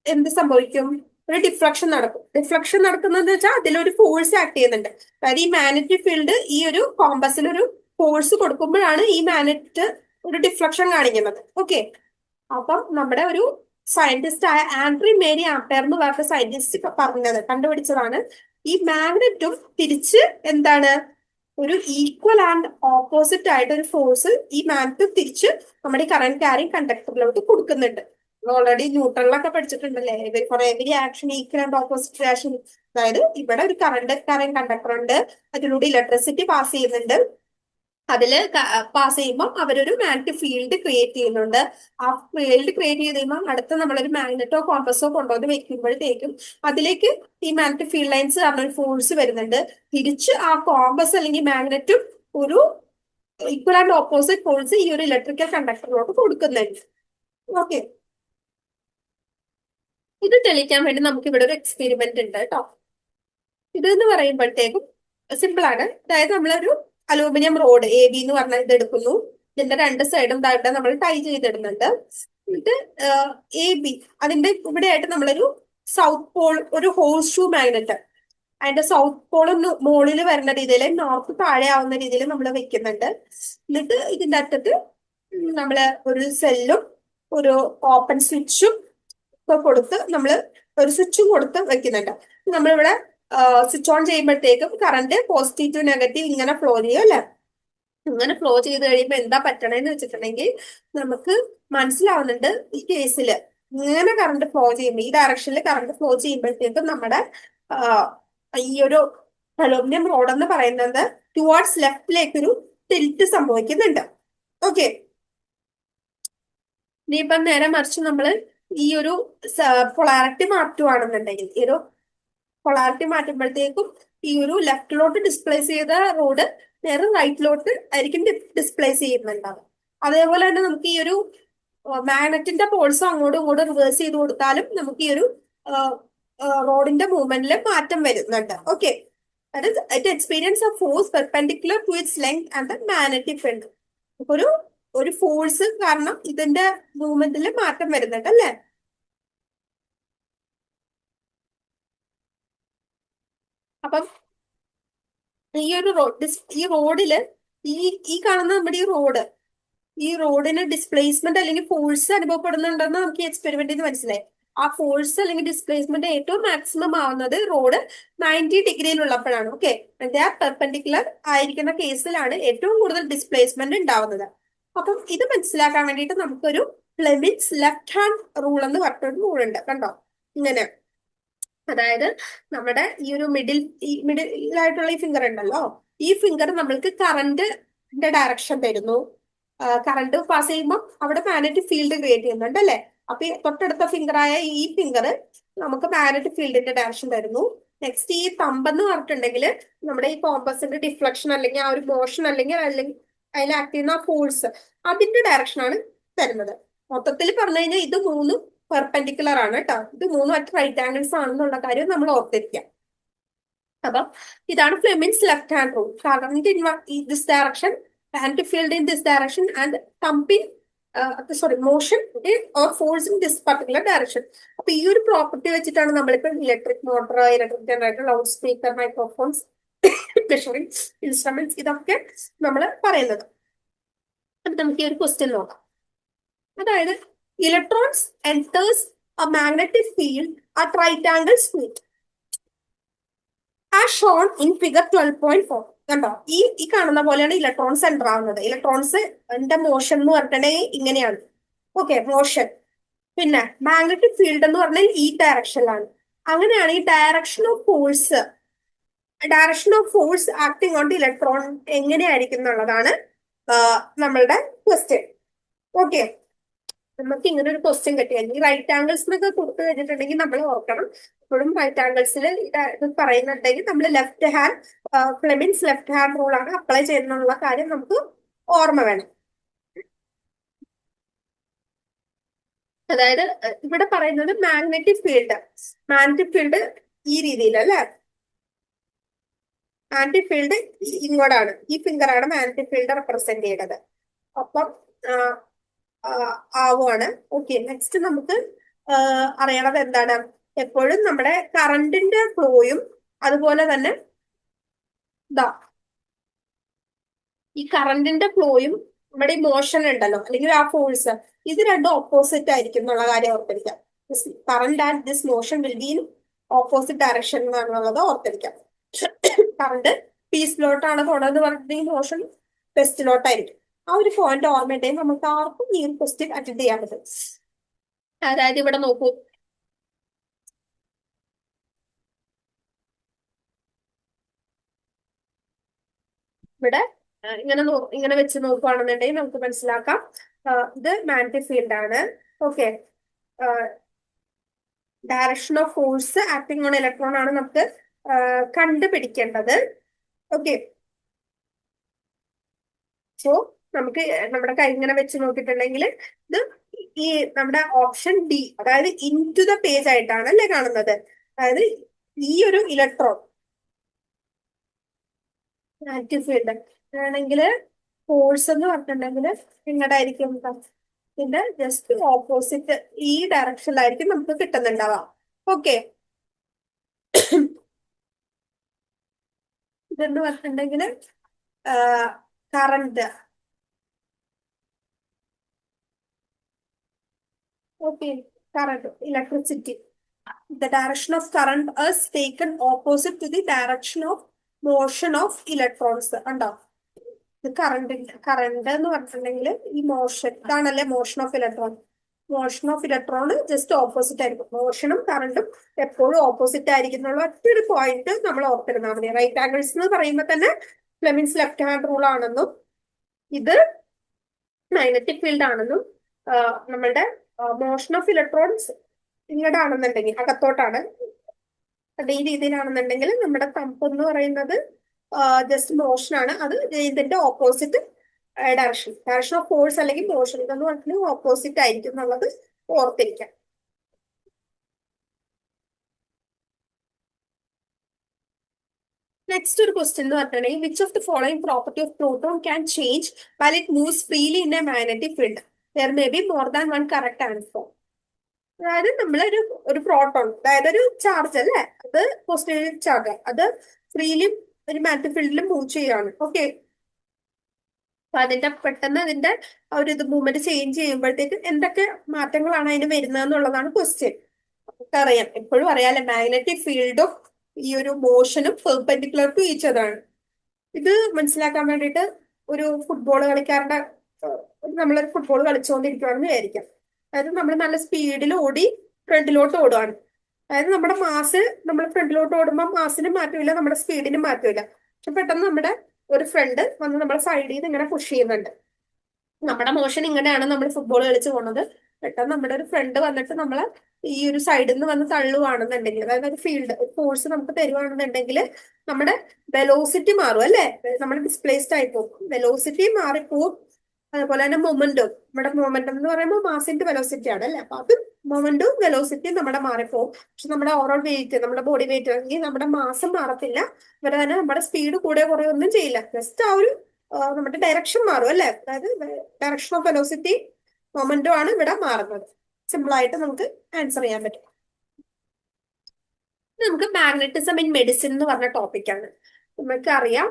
എന്ത് സംഭവിക്കും, ഒരു ഡിഫ്ലക്ഷൻ നടക്കും. ഡിഫ്ലക്ഷൻ നടക്കുന്നത് വെച്ചാൽ അതിലൊരു ഫോഴ്സ് ആക്ട് ചെയ്യുന്നുണ്ട്. അതായത് ഈ മാഗ്നറ്റിക് ഫീൽഡ് ഈ ഒരു കോമ്പസിൽ ഒരു ഫോഴ്സ് കൊടുക്കുമ്പോഴാണ് ഈ മാഗ്നറ്റ് ഒരു ഡിഫ്ലക്ഷൻ കാണിക്കുന്നത്. ഓക്കെ, അപ്പം നമ്മുടെ ഒരു സയന്റിസ്റ്റ് ആയ ആൻഡ്രി മേരി ആംപെയർ എന്ന് പറഞ്ഞ സയന്റിസ്റ്റ് കണ്ടുപിടിച്ചതാണ് ഈ മാഗ്നറ്റും തിരിച്ച് എന്താണ് ഒരു ഈക്വൽ ആൻഡ് ഓപ്പോസിറ്റ് ആയിട്ട് ഒരു ഫോഴ്സ് ഈ മാഗ്നറ്റ് തിരിച്ച് നമ്മുടെ കറന്റ് ക്യാരിങ് കണ്ടക്ടറിലോട്ട് കൊടുക്കുന്നുണ്ട്. ഓൾറെഡി ന്യൂട്രണിലൊക്കെ പഠിച്ചിട്ടുണ്ടല്ലേ, for every action equal and opposite reaction. അതായത് ഇവിടെ ഒരു കറന്റ് കണ്ടക്ടർ ഉണ്ട്, അതിലൂടെ ഇലക്ട്രിസിറ്റി പാസ് ചെയ്യുന്നുണ്ട്. അതിൽ പാസ് ചെയ്യുമ്പോൾ അവരൊരു മാഗ്നറ്റിക് ഫീൽഡ് ക്രിയേറ്റ് ചെയ്യുന്നുണ്ട്. ആ ഫീൽഡ് ക്രിയേറ്റ് ചെയ്ത് കഴിയുമ്പോൾ അടുത്ത നമ്മളൊരു മാഗ്നറ്റോ കോമ്പസോ കൊണ്ടുവന്ന് വെക്കുമ്പോഴത്തേക്കും അതിലേക്ക് ഈ മാഗ്നറ്റിക് ഫീൽഡ് ലൈൻസ് കാരണം ഒരു ഫോഴ്സ് വരുന്നുണ്ട്. തിരിച്ച് ആ കോമ്പസ് അല്ലെങ്കിൽ മാഗ്നറ്റും ഒരു ഈക്വൽ ആൻഡ് ഓപ്പോസിറ്റ് ഫോഴ്സ് ഈ ഒരു ഇലക്ട്രിക്കൽ കണ്ടക്ടറിലോട്ട് കൊടുക്കുന്നുണ്ട്. ഓക്കെ, ഇത് തെളിയിക്കാൻ വേണ്ടി നമുക്ക് ഇവിടെ ഒരു എക്സ്പെരിമെന്റ് ഉണ്ട് കേട്ടോ. ഇതെന്ന് പറയുമ്പോഴത്തേക്കും സിമ്പിൾ ആണ്. അതായത് നമ്മളൊരു അലൂമിനിയം റോഡ് AB എന്ന് പറഞ്ഞ ഇത് എടുക്കുന്നു. ഇതിന്റെ രണ്ട് സൈഡും താഴെ നമ്മൾ ടൈ ചെയ്തിടുന്നുണ്ട്. എന്നിട്ട് AB അതിന്റെ ഇവിടെ ആയിട്ട് നമ്മളൊരു സൗത്ത് പോൾ ഒരു ഹോഴ്സ് ഷൂ മാഗ്നറ്റ് അതിന്റെ സൗത്ത് പോൾ മുകളിൽ വരുന്ന രീതിയിൽ നോർത്ത് താഴെ ആവുന്ന രീതിയിൽ നമ്മൾ വെക്കുന്നുണ്ട്. എന്നിട്ട് ഇതിന്റെ അറ്റത്ത് നമ്മള് ഒരു സെല്ലും ഒരു ഓപ്പൺ സ്വിച്ചും ഒക്കെ കൊടുത്ത് നമ്മൾ ഒരു സ്വിച്ചും കൊടുത്ത് വെക്കുന്നുണ്ട്. നമ്മളിവിടെ സ്വിച്ച് ഓൺ ചെയ്യുമ്പോഴത്തേക്കും കറണ്ട് പോസിറ്റീവ് ടു നെഗറ്റീവ് ഇങ്ങനെ ഫ്ലോ ചെയ്യും അല്ലെ. ഇങ്ങനെ ഫ്ലോ ചെയ്ത് കഴിയുമ്പോൾ എന്താ പറ്റണേന്ന് വെച്ചിട്ടുണ്ടെങ്കിൽ നമുക്ക് മനസ്സിലാവുന്നുണ്ട് ഈ കേസിൽ ഇങ്ങനെ കറണ്ട് ഫ്ലോ ചെയ്യുമ്പോൾ ഈ ഡയറക്ഷനിൽ കറണ്ട് ഫ്ലോ ചെയ്യുമ്പോഴത്തേക്കും നമ്മുടെ ഈ ഒരു അലൂമിനിയം റോഡ് എന്ന് പറയുന്നത് ടുവാർഡ്സ് ലെഫ്റ്റിലേക്ക് ഒരു ടിൽറ്റ് സംഭവിക്കുന്നുണ്ട്. ഓക്കെ, ഇനിയിപ്പം നേരെ മറിച്ച് നമ്മൾ ഈ ഒരു പൊളാരിറ്റി മാറ്റുവാണെന്നുണ്ടെങ്കിൽ ഈ ഒരു പൊളാരിറ്റി മാറ്റുമ്പോഴത്തേക്കും ഈ ഒരു ലെഫ്റ്റിലോട്ട് ഡിസ്പ്ലേസ് ചെയ്ത റോഡ് നേരെ റൈറ്റിലോട്ട് ആയിരിക്കും ഡിസ്പ്ലേസ് ചെയ്യുന്നുണ്ടാവും. അതേപോലെ തന്നെ നമുക്ക് ഈ ഒരു മാഗ്നറ്റിന്റെ പോൾസും അങ്ങോട്ടും ഇങ്ങോട്ടും റിവേഴ്സ് ചെയ്ത് കൊടുത്താലും നമുക്ക് ഈ ഒരു റോഡിന്റെ മൂവ്മെന്റിൽ മാറ്റം വരുന്നുണ്ട്. Okay, that is it experience a force perpendicular to its length and the magnetic field. ഒരു ഒരു ഫോഴ്സ് കാരണം ഇതിന്റെ മൂവ്മെന്റിൽ മാറ്റം വരുന്നുണ്ട് അല്ലെ. അപ്പം ഈ ഒരു ഈ റോഡില് ഈ ഈ കാണുന്ന നമ്മുടെ ഈ റോഡിന് ഡിസ്പ്ലേസ്മെന്റ് അല്ലെങ്കിൽ ഫോഴ്സ് അനുഭവപ്പെടുന്നുണ്ടെന്ന് നമുക്ക് ഈ എക്സ്പെരിമെന്റിൽ നിന്ന് മനസ്സിലായി. ആ ഫോഴ്സ് അല്ലെങ്കിൽ ഡിസ്പ്ലേസ്മെന്റ് ഏറ്റവും മാക്സിമം ആവുന്നത് റോഡ് 90 ഡിഗ്രിയിലുള്ളപ്പോഴാണ്. ഓക്കെ, പെർപെൻഡിക്കുലർ ആയിരിക്കുന്ന കേസിലാണ് ഏറ്റവും കൂടുതൽ ഡിസ്പ്ലേസ്മെന്റ് ഉണ്ടാവുന്നത്. അപ്പം ഇത് മനസ്സിലാക്കാൻ വേണ്ടിയിട്ട് നമുക്കൊരു ഫ്ലെമിങ്സ് ലെഫ്റ്റ് ഹാൻഡ് റൂൾ എന്ന് പറഞ്ഞൊരു റൂൾ ഉണ്ട്. കണ്ടോ ഇങ്ങനെ, അതായത് നമ്മുടെ ഈ ഒരു മിഡിലായിട്ടുള്ള ഈ ഫിംഗർ ഉണ്ടല്ലോ, ഈ ഫിംഗർ നമ്മൾക്ക് കറന്റിന്റെ ഡയറക്ഷൻ തരുന്നു. കറണ്ട് പാസ് ചെയ്യുമ്പോൾ അവിടെ മാഗ്നറ്റിക് ഫീൽഡ് ക്രിയേറ്റ് ചെയ്യുന്നുണ്ട് അല്ലെ. അപ്പൊ ഈ തൊട്ടടുത്ത ഫിംഗറായ ഈ ഫിംഗർ നമുക്ക് മാഗ്നറ്റിക് ഫീൽഡിന്റെ ഡയറക്ഷൻ തരുന്നു. നെക്സ്റ്റ് ഈ തമ്പെന്ന് പറഞ്ഞിട്ടുണ്ടെങ്കിൽ നമ്മുടെ ഈ കോമ്പസിന്റെ ഡിഫ്ലക്ഷൻ അല്ലെങ്കിൽ ആ ഒരു മോഷൻ അല്ലെങ്കിൽ അതിൽ ആക്ട് ചെയ്യുന്ന ഫോഴ്സ് അതിന്റെ ഡയറക്ഷനാണ് തരുന്നത്. മൊത്തത്തിൽ പറഞ്ഞു കഴിഞ്ഞാൽ ഇത് മൂന്നും പെർപെൻഡിക്കുലർ ആണ് കേട്ടോ. ഇത് മൂന്നും അറ്റ് റൈറ്റ് ആംഗിൾസ് ആണെന്നുള്ള കാര്യം നമ്മൾ ഓർത്തിരിക്കാം. അപ്പം ഇതാണ് Fleming's left hand rule. Current in this direction, magnetic field in this direction and thumping motion or force in this particular direction. അപ്പൊ ഈ ഒരു പ്രോപ്പർട്ടി വെച്ചിട്ടാണ് നമ്മളിപ്പോ electric motor, electric generator, loud speaker, microphones, measuring instruments ഇതൊക്കെ നമ്മൾ പറയുന്നത്. അപ്പൊ നമുക്ക് ഈ ഒരു ക്വസ്റ്റ്യൻ നോക്കാം. അതായത് electrons enters a magnetic field at right angle split as shown in figure 12.4. കണ്ടോ, ഈ കാണുന്ന പോലെയാണ് ഇലക്ട്രോൺസ് എൻ്റർ ആവുന്നത്. ഇലക്ട്രോൺസിന്റെ മോഷൻ എന്ന് പറഞ്ഞിട്ടുണ്ടെങ്കിൽ ഇങ്ങനെയാണ്. Okay, motion. പിന്നെ മാഗ്നറ്റിക് ഫീൽഡ് എന്ന് പറഞ്ഞാൽ ഈ ഡയറക്ഷനിലാണ്. അങ്ങനെയാണ് ഈ direction of force acting on the electron എങ്ങനെയായിരിക്കും എന്നുള്ളതാണ് നമ്മളുടെ ക്വസ്റ്റ്യൻ. ഓക്കെ, നമുക്ക് ഇങ്ങനെ ഒരു ക്വസ്റ്റ്യൻ കിട്ടിയാൽ ഈ റൈറ്റ് ആംഗിൾസ് എന്നൊക്കെ കൊടുത്തു കഴിഞ്ഞിട്ടുണ്ടെങ്കിൽ നമ്മൾ ഓർക്കണം, ഇപ്പോഴും റൈറ്റ് ആംഗിൾസിൽ ഇത് പറയുന്നുണ്ടെങ്കിൽ നമ്മൾ ഫ്ലെമിങ്സ് ലെഫ്റ്റ് ഹാൻഡ് റൂൾ ആണ് അപ്ലൈ ചെയ്യുന്നുള്ള കാര്യം നമുക്ക് ഓർമ്മ വേണം. അതായത് ഇവിടെ പറയുന്നത് മാഗ്നറ്റിക് ഫീൽഡ് ഈ രീതിയിൽ അല്ലെ. മാഗ്നറ്റിക് ഫീൽഡ് ഇങ്ങോട്ടാണ്, ഈ ഫിംഗറാണ് മാഗ്നറ്റിക് ഫീൽഡ് റെപ്രസെന്റ് ചെയ്യുന്നത്. അപ്പം ആവുകയാണ്. ഓക്കെ, നെക്സ്റ്റ് നമുക്ക് അറിയണത് എന്താണ്, എപ്പോഴും നമ്മുടെ കറണ്ടിന്റെ ഫ്ലോയും അതുപോലെ തന്നെ ഈ കറണ്ടിന്റെ ഫ്ലോയും നമ്മുടെ ഈ മോഷൻ ഉണ്ടല്ലോ അല്ലെങ്കിൽ ആ ഫോഴ്സ്, ഇത് രണ്ടും ഓപ്പോസിറ്റ് ആയിരിക്കും എന്നുള്ള കാര്യം ഓർത്തിരിക്കാം. Current and this motion will be in opposite direction എന്നുള്ളത് ഓർത്തിരിക്കാം. കറണ്ട് പീസിലോട്ടാണ് പോണതെന്ന് പറഞ്ഞിട്ടുണ്ടെങ്കിൽ മോഷൻ വെസ്റ്റിലോട്ടായിരിക്കും. ആ ഒരു പോയിന്റ് ഓർമ്മയുണ്ടെങ്കിൽ നമുക്ക് ആർക്കും ഈ ഒരു ക്വസ്റ്റ്യൻ അറ്റൻഡ് ചെയ്യാൻ പറ്റും. അതായത് ഇവിടെ നോക്കൂ, ഇവിടെ ഇങ്ങനെ വെച്ച് നോക്കുകയാണെന്നുണ്ടെങ്കിൽ നമുക്ക് മനസ്സിലാക്കാം ഇത് മാഗ്നറ്റിക് ഫീൽഡ് ആണ്. Okay, direction of force acting on electron ആണ് നമുക്ക് കണ്ടുപിടിക്കേണ്ടത്. ഓക്കെ, സോ നമുക്ക് നമ്മുടെ കൈ ഇങ്ങനെ വെച്ച് നോക്കിയിട്ടുണ്ടെങ്കിൽ ഇത് ഈ നമ്മുടെ ഓപ്ഷൻ ഡി, അതായത് ഇൻ ടു ദ പേജ് ആയിട്ടാണ് അല്ലേ കാണുന്നത്. അതായത് ഈ ഒരു ഇലക്ട്രോൺ മാഗ്നറ്റിക് ഫീൽഡ് ആണെങ്കിൽ ഫോഴ്സ് എന്ന് പറഞ്ഞിട്ടുണ്ടെങ്കിൽ എങ്ങോട്ടായിരിക്കും, ഇതിന്റെ ജസ്റ്റ് ഓപ്പോസിറ്റ് ഈ ഡയറക്ഷനിലായിരിക്കും നമുക്ക് കിട്ടുന്നുണ്ടാവാം. ഓക്കെ, ഇതെന്ന് പറഞ്ഞിട്ടുണ്ടെങ്കിൽ current. Okay, current, electricity. The direction of current is taken opposite to the direction of motion of electrons. ഉണ്ടോ? ഇത് കറണ്ട് എന്ന് പറഞ്ഞിട്ടുണ്ടെങ്കിൽ ഈ മോഷൻ ഇതാണല്ലേ motion of electron. Motion of electron just opposite ആയിരിക്കും. മോഷനും കറണ്ടും എപ്പോഴും ഓപ്പോസിറ്റ് ആയിരിക്കും എന്നുള്ള ഒറ്റൊരു പോയിന്റ് നമ്മൾ ഓർത്തിരുന്നാൽ മതി. റൈറ്റ് ആംഗിൾസ് എന്ന് പറയുമ്പോൾ തന്നെ ഫ്ലെമിൻസ് ലെഫ്റ്റ് ഹാൻഡ് റൂൾ ആണെന്നും ഇത് മാഗ്നറ്റിക് ഫീൽഡ് ആണെന്നും നമ്മളുടെ മോഷൻ ഓഫ് ഇലക്ട്രോൺസ് ഇങ്ങോട്ട് ആണെന്നുണ്ടെങ്കിൽ അകത്തോട്ടാണ്, ഈ രീതിയിലാണെന്നുണ്ടെങ്കിൽ നമ്മുടെ തമ്പ് എന്ന് പറയുന്നത് ജസ്റ്റ് മോഷൻ ആണ്. അത് ഇതിന്റെ ഓപ്പോസിറ്റ് ഡയറക്ഷൻ ഓഫ് ഫോഴ്സ് അല്ലെങ്കിൽ മോഷൻ ഇതെന്ന് പറഞ്ഞാൽ ഓപ്പോസിറ്റ് ആയിരിക്കും എന്നുള്ളത് ഓർത്തിരിക്കാം. നെക്സ്റ്റ് ഒരു ക്വസ്റ്റ്യൻ എന്ന് പറഞ്ഞിട്ടുണ്ടെങ്കിൽ which of the following property of proton can change while it moves freely in a magnetic field? There may be more than one correct answer. അതായത് നമ്മളൊരു ഒരു പ്രോട്ടോൺ, അതായത് ഒരു ചാർജ് അല്ലേ, അത് പോസിറ്റീവ് ചാർജ്, അത് ഫ്രീലിയും ഒരു മാഗ്നറ്റിക് ഫീൽഡിലും മൂവ് ചെയ്യാണ്. ഓക്കെ, അപ്പൊ അതിന്റെ പെട്ടെന്ന് അതിന്റെ ഒരു ഇത് മൂവ്മെന്റ് ചേഞ്ച് ചെയ്യുമ്പോഴത്തേക്ക് എന്തൊക്കെ മാറ്റങ്ങളാണ് അതിന് വരുന്നത് എന്നുള്ളതാണ് ക്വസ്റ്റ്യൻ. നമുക്കറിയാം, എപ്പോഴും അറിയാലോ, മാഗ്നറ്റിക് ഫീൽഡും ഈ ഒരു മോഷനും പെർപെൻഡിക്കുലർ ടു ഈച്ച് അതാണ്. ഇത് മനസ്സിലാക്കാൻ വേണ്ടിയിട്ട് ഒരു ഫുട്ബോൾ കളിക്കാരുടെ നമ്മളൊരു ഫുട്ബോൾ കളിച്ചുകൊണ്ടിരിക്കുകയാണെന്ന് വിചാരിക്കാം. അതായത് നമ്മൾ നല്ല സ്പീഡിൽ ഓടി ഫ്രണ്ടിലോട്ട് ഓടുകയാണ്. അതായത് നമ്മുടെ മാസ് നമ്മൾ ഫ്രണ്ടിലോട്ട് ഓടുമ്പോൾ മാസിനും മാറ്റമില്ല, നമ്മുടെ സ്പീഡിനും മാറ്റമില്ല. പക്ഷെ പെട്ടെന്ന് നമ്മുടെ ഒരു ഫ്രണ്ട് വന്ന് നമ്മുടെ സൈഡിൽ നിന്ന് ഇങ്ങനെ പുഷ് ചെയ്യുന്നുണ്ട്. നമ്മുടെ മോഷൻ ഇങ്ങനെയാണ് നമ്മൾ ഫുട്ബോൾ കളിച്ച് പോകുന്നത്. പെട്ടെന്ന് നമ്മുടെ ഒരു ഫ്രണ്ട് വന്നിട്ട് നമ്മളെ ഈ ഒരു സൈഡിൽ നിന്ന് വന്ന് തള്ളുവാണെന്നുണ്ടെങ്കിൽ, അതായത് ഒരു ഫീൽഡ് ഫോഴ്സ് നമുക്ക് തരുവാണെന്നുണ്ടെങ്കിൽ നമ്മുടെ വെലോസിറ്റി മാറും അല്ലെ, നമ്മൾ ഡിസ്പ്ലേസ്ഡ് ആയി പോകും, വെലോസിറ്റി മാറിപ്പോവും. അതുപോലെ തന്നെ മൊമെന്റും, നമ്മുടെ മൊമെന്റം എന്ന് പറയുമ്പോൾ മാസിന്റെ വെലോസിറ്റി ആണ് അല്ലെ, അപ്പൊ അത് മൊമെന്റും വെലോസിറ്റിയും നമ്മുടെ മാറിപ്പോവും. പക്ഷെ നമ്മുടെ ഓവറോൾ വെയിറ്റ്, നമ്മുടെ ബോഡി വെയിറ്റ് അല്ലെങ്കിൽ നമ്മുടെ മാസം മാറത്തില്ല. ഇവരെ തന്നെ നമ്മുടെ സ്പീഡ് കൂടെ കുറയൊന്നും ചെയ്യില്ല, ജസ്റ്റ് ആ ഒരു നമ്മുടെ ഡയറക്ഷൻ മാറും അല്ലെ, അതായത് ഡയറക്ഷൻ ഓഫ് വെലോസിറ്റി മൊമെന്റോ ആണ് ഇവിടെ മാറുന്നത്. സിമ്പിൾ ആയിട്ട് നമുക്ക് ആൻസർ ചെയ്യാൻ പറ്റും. നമുക്ക് മാഗ്നറ്റിസം ഇൻ മെഡിസിൻ എന്ന് പറഞ്ഞ ടോപ്പിക്കാണ്. നമുക്ക് അറിയാം,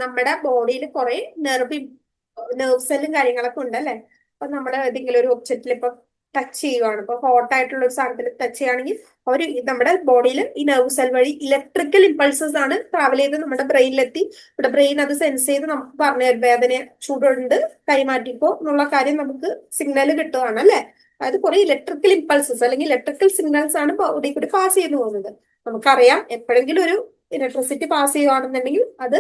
നമ്മുടെ ബോഡിയിൽ കുറെ നെർവ് സെല്ലും കാര്യങ്ങളൊക്കെ ഉണ്ട് അല്ലെ. അപ്പൊ നമ്മൾ ഏതെങ്കിലും ഒരു ഒബ്ജക്റ്റിൽ ഇപ്പൊ ടച്ച് ചെയ്യുകയാണ്, ഇപ്പൊ ഹോട്ട് ആയിട്ടുള്ള ഒരു സാധനത്തിൽ ടച്ച് ചെയ്യുകയാണെങ്കിൽ അവർ നമ്മുടെ ബോഡിയിൽ ഈ നെർവ് സെൽ വഴി ഇലക്ട്രിക്കൽ ഇമ്പൾസസ് ആണ് ട്രാവൽ ചെയ്ത് നമ്മുടെ ബ്രെയിനിലെത്തി. ഇവിടെ ബ്രെയിൻ അത് സെൻസ് ചെയ്ത് നമുക്ക് പറഞ്ഞു തരും, വേദന ചൂടുണ്ട് കൈമാറ്റിപ്പോ എന്നുള്ള കാര്യം നമുക്ക് സിഗ്നൽ കിട്ടുകയാണ് അല്ലെ. അതായത് കുറെ ഇലക്ട്രിക്കൽ ഇമ്പൾസസ് അല്ലെങ്കിൽ ഇലക്ട്രിക്കൽ സിഗ്നൽസ് ആണ് ബോഡി കൂടി പാസ് ചെയ്തു പോകുന്നത്. നമുക്കറിയാം, എപ്പോഴെങ്കിലും ഒരു ഇലക്ട്രിസിറ്റി പാസ് ചെയ്യുകയാണെന്നുണ്ടെങ്കിൽ അത്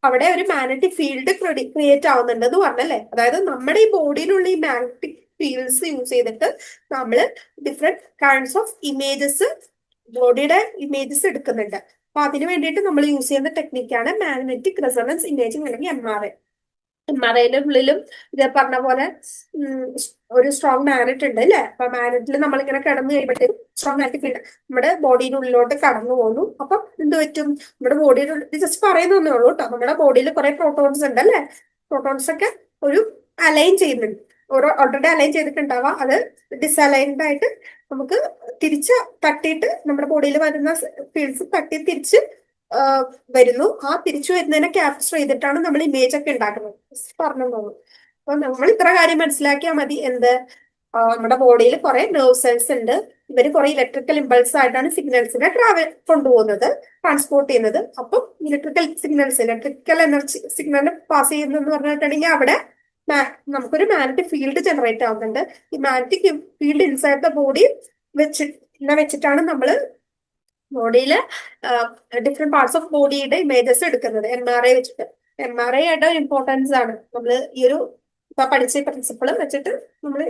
അവിടെ ഒരു മാഗ്നറ്റിക് ഫീൽഡ് ക്രിയേറ്റ് ആവുന്നുണ്ട് എന്ന് പറഞ്ഞല്ലേ. അതായത് നമ്മുടെ ഈ ബോഡിയിലുള്ള ഈ മാഗ്നറ്റിക് ഫീൽഡ്സ് യൂസ് ചെയ്തിട്ട് നമ്മൾ ഡിഫറെന്റ് കൈൻഡ്സ് ഓഫ് ഇമേജസ്, ബോഡിയുടെ ഇമേജസ് എടുക്കുന്നുണ്ട്. അപ്പൊ അതിന് വേണ്ടിയിട്ട് നമ്മൾ യൂസ് ചെയ്യുന്ന ടെക്നിക്കാണ് മാഗ്നറ്റിക് റെസൊണൻസ് ഇമേജിംഗ് അല്ലെങ്കിൽ MRI. MRIയുടെ ഉള്ളിലും ഇത് പറഞ്ഞ പോലെ ഒരു സ്ട്രോങ് മാഗ്നറ്റ് ഉണ്ട് അല്ലെ. അപ്പൊ മാഗ്നറ്റിൽ നമ്മളിങ്ങനെ കിടന്നു കഴിയുമ്പോഴത്തേക്കും സ്ട്രോങ് മാഗ്നറ്റിക് ഫീൽഡ് നമ്മുടെ ബോഡിയുടെ ഉള്ളിലോട്ട് കടന്നു പോകുന്നു. അപ്പം എന്ത് പറ്റും, നമ്മുടെ ബോഡിയുടെ ഉള്ളിൽ ജസ്റ്റ് പറയുന്നേ ഉള്ളൂ കേട്ടോ, നമ്മുടെ ബോഡിയിൽ കുറെ പ്രോട്ടോൺസ് ഉണ്ട് അല്ലെ. പ്രോട്ടോൺസ് ഒക്കെ ഒരു അലൈൻ ചെയ്യുന്നുണ്ട്, ഓൾറെഡി അലൈൻ ചെയ്തിട്ടുണ്ടാവാം, അത് ഡിസലൈൻഡ് ആയിട്ട് നമുക്ക് തിരിച്ച് തട്ടിയിട്ട് നമ്മുടെ ബോഡിയിൽ വരുന്ന ഫീൽഡ്സ് തട്ടി തിരിച്ച് വരുന്നു. ആ തിരിച്ചു വരുന്നതിനെ ക്യാപ്ചർ ചെയ്തിട്ടാണ് നമ്മൾ ഇമേജ് ഒക്കെ ഉണ്ടാക്കുന്നത്. പറഞ്ഞു പോകുന്നു. അപ്പൊ നമ്മൾ ഇത്ര കാര്യം മനസ്സിലാക്കിയാൽ മതി. എന്ത്, നമ്മുടെ ബോഡിയിൽ കുറെ നെർവ് സെൽസ് ഉണ്ട്, ഇവര് കുറെ ഇലക്ട്രിക്കൽ ഇമ്പൾസ് ആയിട്ടാണ് സിഗ്നൽസിനെ കൊണ്ടുപോകുന്നത്, ട്രാൻസ്പോർട്ട് ചെയ്യുന്നത്. അപ്പം electrical signals, electrical energy signal pass ചെയ്യുന്നതെന്ന് പറഞ്ഞിട്ടുണ്ടെങ്കിൽ അവിടെ നമുക്കൊരു മാഗ്നറ്റിക് ഫീൽഡ് ജനറേറ്റ് ആവുന്നുണ്ട്. ഈ magnetic field inside the body വെച്ചിട്ടാണ് നമ്മൾ ബോഡിയില് ഡിഫറെന്റ് പാർട്സ് ഓഫ് ബോഡിയുടെ ഇമേജസ് എടുക്കുന്നത് MRI വെച്ചിട്ട്. MRI ആയിട്ട് ഇമ്പോർട്ടൻസ് ആണ്, നമ്മൾ ഈ ഒരു പഠിച്ച പ്രിൻസിപ്പിൾ വെച്ചിട്ട് നമ്മൾ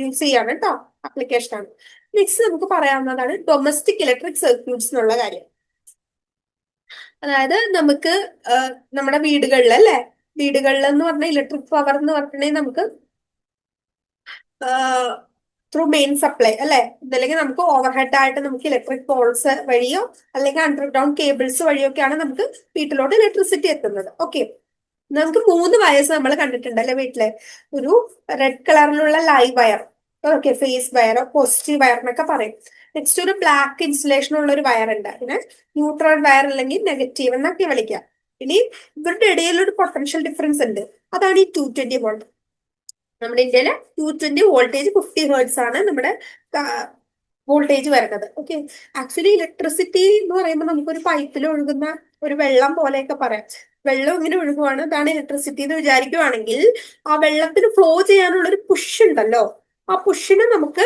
യൂസ് ചെയ്യാണ് കേട്ടോ, ആപ്ലിക്കേഷൻ ആണ്. നെക്സ്റ്റ് നമുക്ക് പറയാവുന്നതാണ് ഡൊമസ്റ്റിക് ഇലക്ട്രിക് സർക്യൂട്ട്സ് എന്നുള്ള കാര്യം. അതായത് നമുക്ക് നമ്മുടെ വീടുകളിൽ അല്ലെ, വീടുകളിൽ എന്ന് പറഞ്ഞാൽ ഇലക്ട്രിക് പവർ എന്ന് പറഞ്ഞിട്ടുണ്ടെങ്കിൽ നമുക്ക് ത്രൂ മെയിൻ സപ്ലൈ അല്ലെ, അല്ലെങ്കിൽ നമുക്ക് ഓവർഹെഡ് ആയിട്ട് നമുക്ക് ഇലക്ട്രിക് പോൾസ് വഴിയോ അല്ലെങ്കിൽ അണ്ടർഗ്രൗണ്ട് കേബിൾസ് വഴിയോ ഒക്കെയാണ് നമുക്ക് വീട്ടിലോട്ട് ഇലക്ട്രിസിറ്റി എത്തുന്നത്. ഓക്കെ, നമുക്ക് 3 വയർസ് നമ്മൾ കണ്ടിട്ടുണ്ട് അല്ലെ വീട്ടിലെ. ഒരു റെഡ് കളറിലുള്ള live wire, okay, face wire, positive wire എന്നൊക്കെ പറയും. നെക്സ്റ്റ് ഒരു ബ്ലാക്ക് ഇൻസുലേഷൻ ഉള്ള ഒരു വയർ ഉണ്ട്, അതിനെ ന്യൂട്രൽ വയർ അല്ലെങ്കിൽ നെഗറ്റീവ് എന്നൊക്കെ വിളിക്കാം. ഇനി ഇവരുടെ ഇടയിൽ ഒരു പൊട്ടൻഷ്യൽ ഡിഫറൻസ് ഉണ്ട്, അതാണ് ഈ 220 വോൾട്ട്. നമ്മുടെ ഇന്ത്യയിലെ 220 വോൾട്ടേജ് 50 ഹേർട്സ് ആണ് നമ്മുടെ വോൾട്ടേജ് വരുന്നത്. ഓക്കെ, ആക്ച്വലി ഇലക്ട്രിസിറ്റി എന്ന് പറയുമ്പോൾ നമുക്കൊരു പൈപ്പിൽ ഒഴുകുന്ന ഒരു വെള്ളം പോലെയൊക്കെ പറയാം. വെള്ളം ഇങ്ങനെ ഒഴുകുവാണ്, അതാണ് ഇലക്ട്രിസിറ്റി എന്ന് വിചാരിക്കുവാണെങ്കിൽ ആ വെള്ളത്തിന് ഫ്ലോ ചെയ്യാനുള്ള ഒരു പുഷ് ഉണ്ടല്ലോ, ആ പുഷിന് നമുക്ക്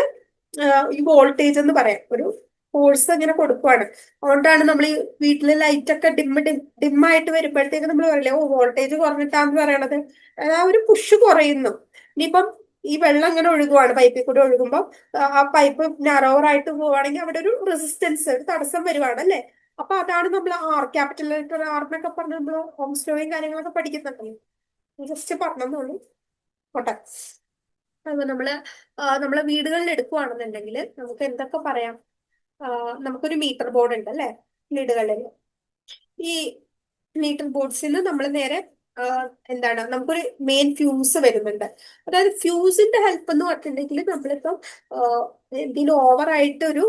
ഈ വോൾട്ടേജ് എന്ന് പറയാം. ഒരു ഫോഴ്സ് ഇങ്ങനെ കൊടുക്കുവാണ്. അതുകൊണ്ടാണ് നമ്മൾ ഈ വീട്ടിലെ ലൈറ്റ് ഒക്കെ ഡിമ്മായിട്ട് വരുമ്പോഴത്തേക്ക് നമ്മൾ പറയില്ലേ, ഓ വോൾട്ടേജ് കുറഞ്ഞിട്ടാന്ന് പറയണത്. ആ ഒരു പുഷ് കുറയുന്നു. ഇനിയിപ്പം ഈ വെള്ളം ഇങ്ങനെ ഒഴുകുവാണ്, പൈപ്പിൽ കൂടെ ഒഴുകുമ്പോൾ ആ പൈപ്പ് നാരോവർ ആയിട്ട് പോവുകയാണെങ്കിൽ അവിടെ ഒരു റെസിസ്റ്റൻസ്, ഒരു തടസ്സം വരുവാണ് അല്ലേ. അപ്പൊ അതാണ് നമ്മൾ ആർ, ക്യാപിറ്റൽ ലെറ്റർ ആർ എന്നൊക്കെ പറഞ്ഞ് നമ്മൾ ഹോം സ്ലോയും കാര്യങ്ങളൊക്കെ പഠിക്കുന്നുണ്ടല്ലോ. ജസ്റ്റ് പറഞ്ഞോളൂ പോട്ടെ. അത് നമ്മളെ വീടുകളിൽ എടുക്കുവാണെന്നുണ്ടെങ്കിൽ നമുക്ക് എന്തൊക്കെ പറയാം. നമുക്കൊരു മീറ്റർ ബോർഡ് ഉണ്ട് അല്ലെ വീടുകളിൽ. ഈ മീറ്റർ ബോർഡ്സിൽ നമ്മൾ നേരെ എന്താണ്, നമുക്കൊരു മെയിൻ ഫ്യൂസ് വരുന്നുണ്ട്. അതായത് ഫ്യൂസിന്റെ ഹെൽപ്പ് എന്ന് പറഞ്ഞിട്ടുണ്ടെങ്കിൽ നമ്മളിപ്പം എന്തെങ്കിലും ഓവറായിട്ട് ഒരു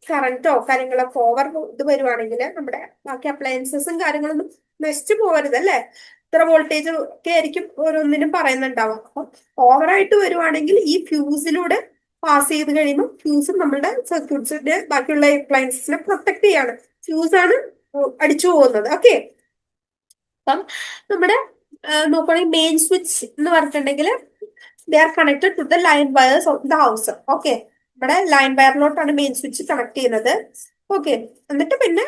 കറന്റോ കാര്യങ്ങളൊക്കെ ഓവർ ഇത് വരുവാണെങ്കിൽ നമ്മുടെ ബാക്കി അപ്ലയൻസസും കാര്യങ്ങളൊന്നും നശിച്ചു പോകരുത് അല്ലെ. ഇത്ര വോൾട്ടേജ് ഒക്കെ ആയിരിക്കും ഓരോന്നിനും പറയുന്നുണ്ടാവാം. അപ്പൊ ഓവറായിട്ട് വരുവാണെങ്കിൽ ഈ ഫ്യൂസിലൂടെ പാസ് ചെയ്ത് കഴിയുമ്പോൾ ഫ്യൂസ് നമ്മുടെ സർക്യൂട്ട്സിന്റെ ബാക്കിയുള്ള അപ്ലയൻസസിനെ പ്രൊട്ടക്ട് ചെയ്യാണ്. ഫ്യൂസ് ആണ് അടിച്ചു പോകുന്നത്. ഓക്കെ, അപ്പം നമ്മുടെ നോക്കുകയാണെങ്കിൽ മെയിൻ സ്വിച്ച് എന്ന് പറഞ്ഞിട്ടുണ്ടെങ്കിൽ they are connected to the line wires of the house. Okay, നമ്മുടെ ലൈൻ വയറിലോട്ടാണ് മെയിൻ സ്വിച്ച് കണക്ട് ചെയ്യുന്നത്. ഓക്കെ, എന്നിട്ട് പിന്നെ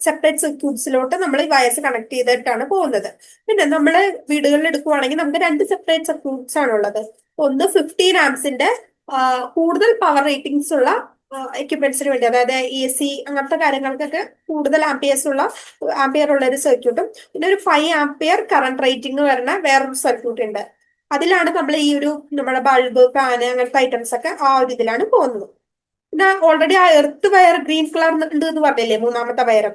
സെപ്പറേറ്റ് സർക്യൂട്ട്സിലോട്ട് നമ്മൾ ഈ വയർസ് കണക്ട് ചെയ്തിട്ടാണ് പോകുന്നത്. പിന്നെ നമ്മള് വീടുകളിൽ എടുക്കുവാണെങ്കിൽ നമുക്ക് രണ്ട് സെപ്പറേറ്റ് സർക്യൂട്ട്സ് ആണ് ഉള്ളത്. ഒന്ന് 15 ആംസിന്റെ കൂടുതൽ പവർ റേറ്റിംഗ്സ് ഉള്ള എക്യുപ്മെന്റ്സിന് വേണ്ടി, അതായത് AC അങ്ങനത്തെ കാര്യങ്ങൾക്കൊക്കെ കൂടുതൽ ആംപിയർ ഉള്ള ഒരു സർക്യൂട്ടും, പിന്നെ ഒരു 5 ആംപിയർ കറണ്ട് റേറ്റിംഗ് വരുന്ന വേറൊരു സർക്യൂട്ട് ഉണ്ട്. അതിലാണ് നമ്മൾ ഈ ഒരു നമ്മുടെ ബൾബ്, ഫാന് അങ്ങനത്തെ ഐറ്റംസ് ഒക്കെ ആ ഒരു ഇതിലാണ് പോകുന്നത്. പിന്നെ ഓൾറെഡി ആ എർത്ത് വയർ ഗ്രീൻ കളർ ഉണ്ട് എന്ന് പറഞ്ഞില്ലേ, മൂന്നാമത്തെ വയർ,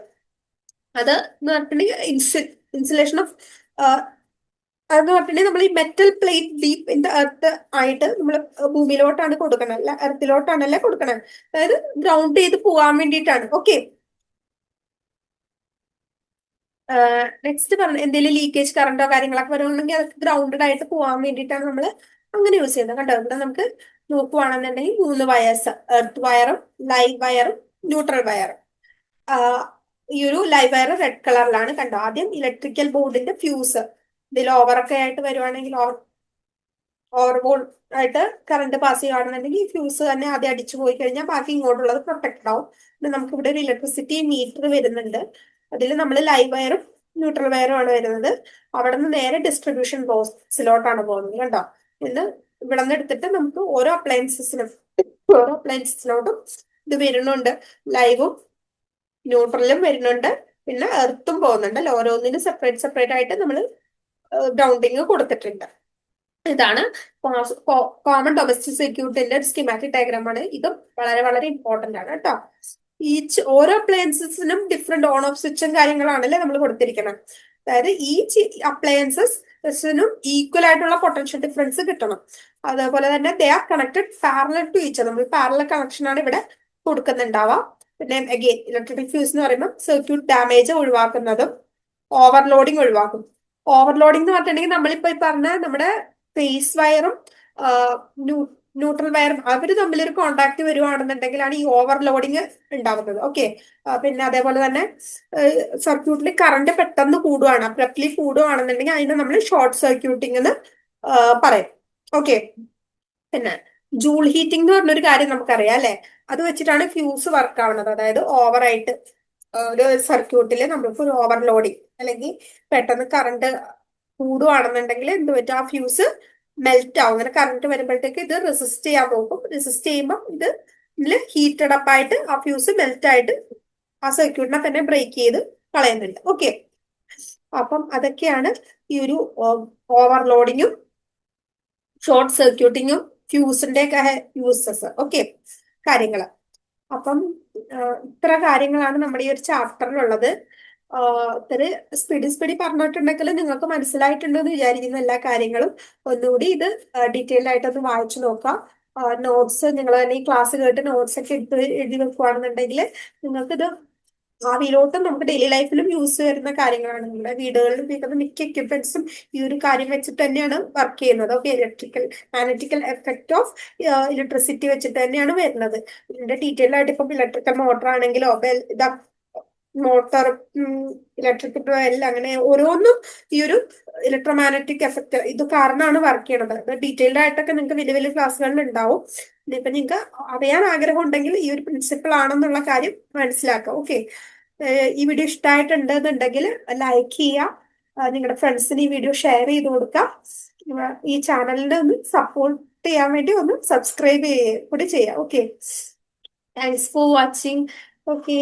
അത് എന്ന് പറഞ്ഞിട്ടുണ്ടെങ്കിൽ ഇൻസുലേഷൻ ഓഫ് അതെന്ന് പറഞ്ഞിട്ടുണ്ടെങ്കിൽ നമ്മൾ ഈ metal plate deep in the earth ആയിട്ട് നമ്മൾ ഭൂമിയിലോട്ടാണ് കൊടുക്കണത്, അല്ല എർത്തിലോട്ടാണല്ലേ കൊടുക്കണത്. അതായത് ഗ്രൗണ്ട് ചെയ്ത് പോകാൻ വേണ്ടിയിട്ടാണ്. ഓക്കെ, നെക്സ്റ്റ് പറഞ്ഞ എന്തെങ്കിലും ലീക്കേജ് കറണ്ടോ കാര്യങ്ങളൊക്കെ വരുന്നുണ്ടെങ്കിൽ അതൊക്കെ ഗ്രൗണ്ടഡ് ആയിട്ട് പോകാൻ വേണ്ടിയിട്ടാണ് നമ്മൾ അങ്ങനെ യൂസ് ചെയ്യുന്നത്. കണ്ടോ, ഇവിടെ നമുക്ക് നോക്കുവാണെന്നുണ്ടെങ്കിൽ 3 വയേഴ്സ്, എർത്ത് വയറും ലൈവ് വയറും ന്യൂട്രൽ വയറും. ഈ ഒരു ലൈവ് വയർ റെഡ് കളറിലാണ്. കണ്ടോ, ആദ്യം ഇലക്ട്രിക്കൽ ബോർഡിന്റെ ഫ്യൂസ് ഇതിൽ ഓവറൊക്കെ ആയിട്ട് വരുവാണെങ്കിൽ ഓവർ ആയിട്ട് കറണ്ട് പാസ് ചെയ്യുകയാണെന്നുണ്ടെങ്കിൽ ഈ ഫ്യൂസ് തന്നെ ആദ്യം അടിച്ചു പോയി കഴിഞ്ഞാൽ ബാക്കി ഇങ്ങോട്ടുള്ളത് പ്രൊട്ടക്ട് ആവും. പിന്നെ നമുക്ക് ഇവിടെ ഒരു ഇലക്ട്രിസിറ്റി മീറ്റർ വരുന്നുണ്ട്. അതിൽ നമ്മൾ ലൈവ് വയറും ന്യൂട്രൽ വയറും ആണ് വരുന്നത്. അവിടെ നിന്ന് നേരെ ഡിസ്ട്രിബ്യൂഷൻ ബോക്സിലോട്ടാണ് പോകുന്നത്. കണ്ടോ, ഇന്ന് ഇവിടെ നിന്ന് എടുത്തിട്ട് നമുക്ക് ഓരോ അപ്ലയൻസസിലോട്ടും ഇത് വരുന്നുണ്ട്. ലൈവും ന്യൂട്രലും വരുന്നുണ്ട്, പിന്നെ എർത്തും പോകുന്നുണ്ട്. ഓരോന്നിനും സെപ്പറേറ്റ് സെപ്പറേറ്റ് ആയിട്ട് നമ്മൾ ഗ്രൗണ്ടിങ് കൊടുത്തിട്ടുണ്ട്. ഇതാണ് കോമൺ ഡൊമസ്റ്റിക് സർക്യൂട്ടിന്റെ ഒരു സ്കീമാറ്റിക് ഡയഗ്രാം ആണ്. ഇതും വളരെ വളരെ ഇമ്പോർട്ടന്റ് ആണ് കേട്ടോ. ഓരോ അപ്ലയൻസസിനും ഡിഫറെന്റ് ഓൺ ഓഫ് സ്വിച്ചും കാര്യങ്ങളാണല്ലേ നമ്മൾ കൊടുത്തിരിക്കണം. അതായത് ഈച്ച് അപ്ലയൻസസിനും ഈക്വൽ ആയിട്ടുള്ള പൊട്ടൻഷ്യൽ ഡിഫറൻസ് കിട്ടണം. അതേപോലെ തന്നെ they are connected parallel to each. നമ്മൾ പാരലൽ കണക്ഷൻ ആണ് ഇവിടെ കൊടുക്കുന്നുണ്ടാവാം. പിന്നെ അഗെയിൻ ഇലക്ട്രിക് ഫ്യൂസ് എന്ന് പറയുമ്പോൾ സർക്യൂട്ട് ഡാമേജ് ഒഴിവാക്കുന്നതും ഓവർലോഡിങ് ഒഴിവാക്കും. ഓവർലോഡിംഗ് എന്ന് പറഞ്ഞിട്ടുണ്ടെങ്കിൽ നമ്മളിപ്പോ ഈ പറഞ്ഞ നമ്മുടെ ഫേസ് വയറും ന്യൂട്രൽ വയറും അവർ തമ്മിലൊരു കോണ്ടാക്ട് വരുവാണെന്നുണ്ടെങ്കിലാണ് ഈ ഓവർലോഡിങ് ഉണ്ടാവുന്നത്. ഓക്കെ, പിന്നെ അതേപോലെ തന്നെ സർക്യൂട്ടിൽ കറണ്ട് പെട്ടെന്ന് കൂടുവാണ്, അബ്രപ്റ്റ്ലി കൂടുവാണെന്നുണ്ടെങ്കിൽ അതിനെ നമ്മൾ ഷോർട്ട് സർക്യൂട്ടിംഗ് എന്ന് പറയും. ഓക്കെ, പിന്നെ ജൂൾ ഹീറ്റിംഗ് എന്ന് പറഞ്ഞൊരു കാര്യം നമുക്കറിയാം അല്ലെ. അത് വെച്ചിട്ടാണ് ഫ്യൂസ് വർക്ക് ആവുന്നത്. അതായത് ഓവറായിട്ട് ഒരു സർക്യൂട്ടിൽ നമ്മൾക്ക് ഒരു ഓവർലോഡിങ് അല്ലെങ്കിൽ പെട്ടെന്ന് കറണ്ട് കൂടുവാണെന്നുണ്ടെങ്കിൽ എന്ത് പറ്റും, ആ ഫ്യൂസ് മെൽറ്റ് ആവും. അങ്ങനെ കറണ്ട് വരുമ്പോഴത്തേക്ക് ഇത് റെസിസ്റ്റ് ചെയ്യാൻ നോക്കും. റെസിസ്റ്റ് ചെയ്യുമ്പോൾ ഇതിൽ ഹീറ്റഡ് അപ്പ് ആയിട്ട് ആ ഫ്യൂസ് മെൽറ്റ് ആയിട്ട് ആ സർക്യൂട്ടിനെ തന്നെ ബ്രേക്ക് ചെയ്ത് കളയുന്നുണ്ട്. ഓക്കെ, അപ്പം അതൊക്കെയാണ് ഈ ഒരു ഓവർലോഡിങ്ങും ഷോർട്ട് സർക്യൂട്ടിങ്ങും ഫ്യൂസിന്റെ ഒക്കെ യൂസസ്. ഓക്കെ, കാര്യങ്ങൾ. അപ്പം ഇത്ര കാര്യങ്ങളാണ് നമ്മുടെ ഈ ഒരു ചാപ്റ്ററിലുള്ളത്. ഇത്ര സ്പീഡി പറഞ്ഞിട്ടുണ്ടെങ്കിൽ നിങ്ങൾക്ക് മനസ്സിലായിട്ടുണ്ടെന്ന് വിചാരിക്കുന്ന എല്ലാ കാര്യങ്ങളും. ഒന്നുകൂടി ഇത് ഡീറ്റെയിൽ ആയിട്ടൊന്ന് വായിച്ചു നോക്കാം. നോട്ട്സ് നിങ്ങൾ തന്നെ ഈ ക്ലാസ് കേട്ട് നോട്ട്സ് ഒക്കെ എടുത്ത് എഴുതി വെക്കുകയാണെന്നുണ്ടെങ്കിൽ നിങ്ങൾക്കിത് ഭാവിയിലോട്ട് നമുക്ക് ഡെയിലി ലൈഫിലും യൂസ് വരുന്ന കാര്യങ്ങളാണ്. നമ്മുടെ വീടുകളിൽ ഉപയോഗിക്കുന്ന മിക്ക എക്യുപ്മെന്റ്സും ഈ ഒരു കാര്യം വെച്ചിട്ട് തന്നെയാണ് വർക്ക് ചെയ്യുന്നത്. Okay, magnetical effect of electricity വെച്ചിട്ട് തന്നെയാണ് വരുന്നത്. ഇതിന്റെ ഡീറ്റെയിൽ ആയിട്ട് ഇപ്പം ഇലക്ട്രിക്കൽ മോട്ടർ ആണെങ്കിലോ മോട്ടോർ, ഇലക്ട്രിക് ഡ്വെൽ, അങ്ങനെ ഓരോന്നും ഈ ഒരു ഇലക്ട്രോമാഗ്നറ്റിക് എഫക്ട് ഇത് കാരണമാണ് വർക്ക് ചെയ്യണത്. അത് ഡീറ്റെയിൽഡ് ആയിട്ടൊക്കെ നിങ്ങൾക്ക് വലിയ വലിയ ക്ലാസ്സുകളിൽ ഉണ്ടാവും. ഇനിയിപ്പൊ നിങ്ങൾക്ക് അറിയാൻ ആഗ്രഹം ഉണ്ടെങ്കിൽ ഈ ഒരു പ്രിൻസിപ്പിൾ ആണെന്നുള്ള കാര്യം മനസ്സിലാക്കാം. ഓക്കെ, ഈ വീഡിയോ ഇഷ്ടമായിട്ടുണ്ട് എന്നുണ്ടെങ്കിൽ ലൈക്ക് ചെയ്യുക, നിങ്ങളുടെ ഫ്രണ്ട്സിന് ഈ വീഡിയോ ഷെയർ ചെയ്ത് കൊടുക്കാം. ഈ ചാനലിനെ ഒന്ന് സപ്പോർട്ട് ചെയ്യാൻ വേണ്ടി ഒന്ന് സബ്സ്ക്രൈബ് കൂടി ചെയ്യാം. Okay, thanks for watching. Okay.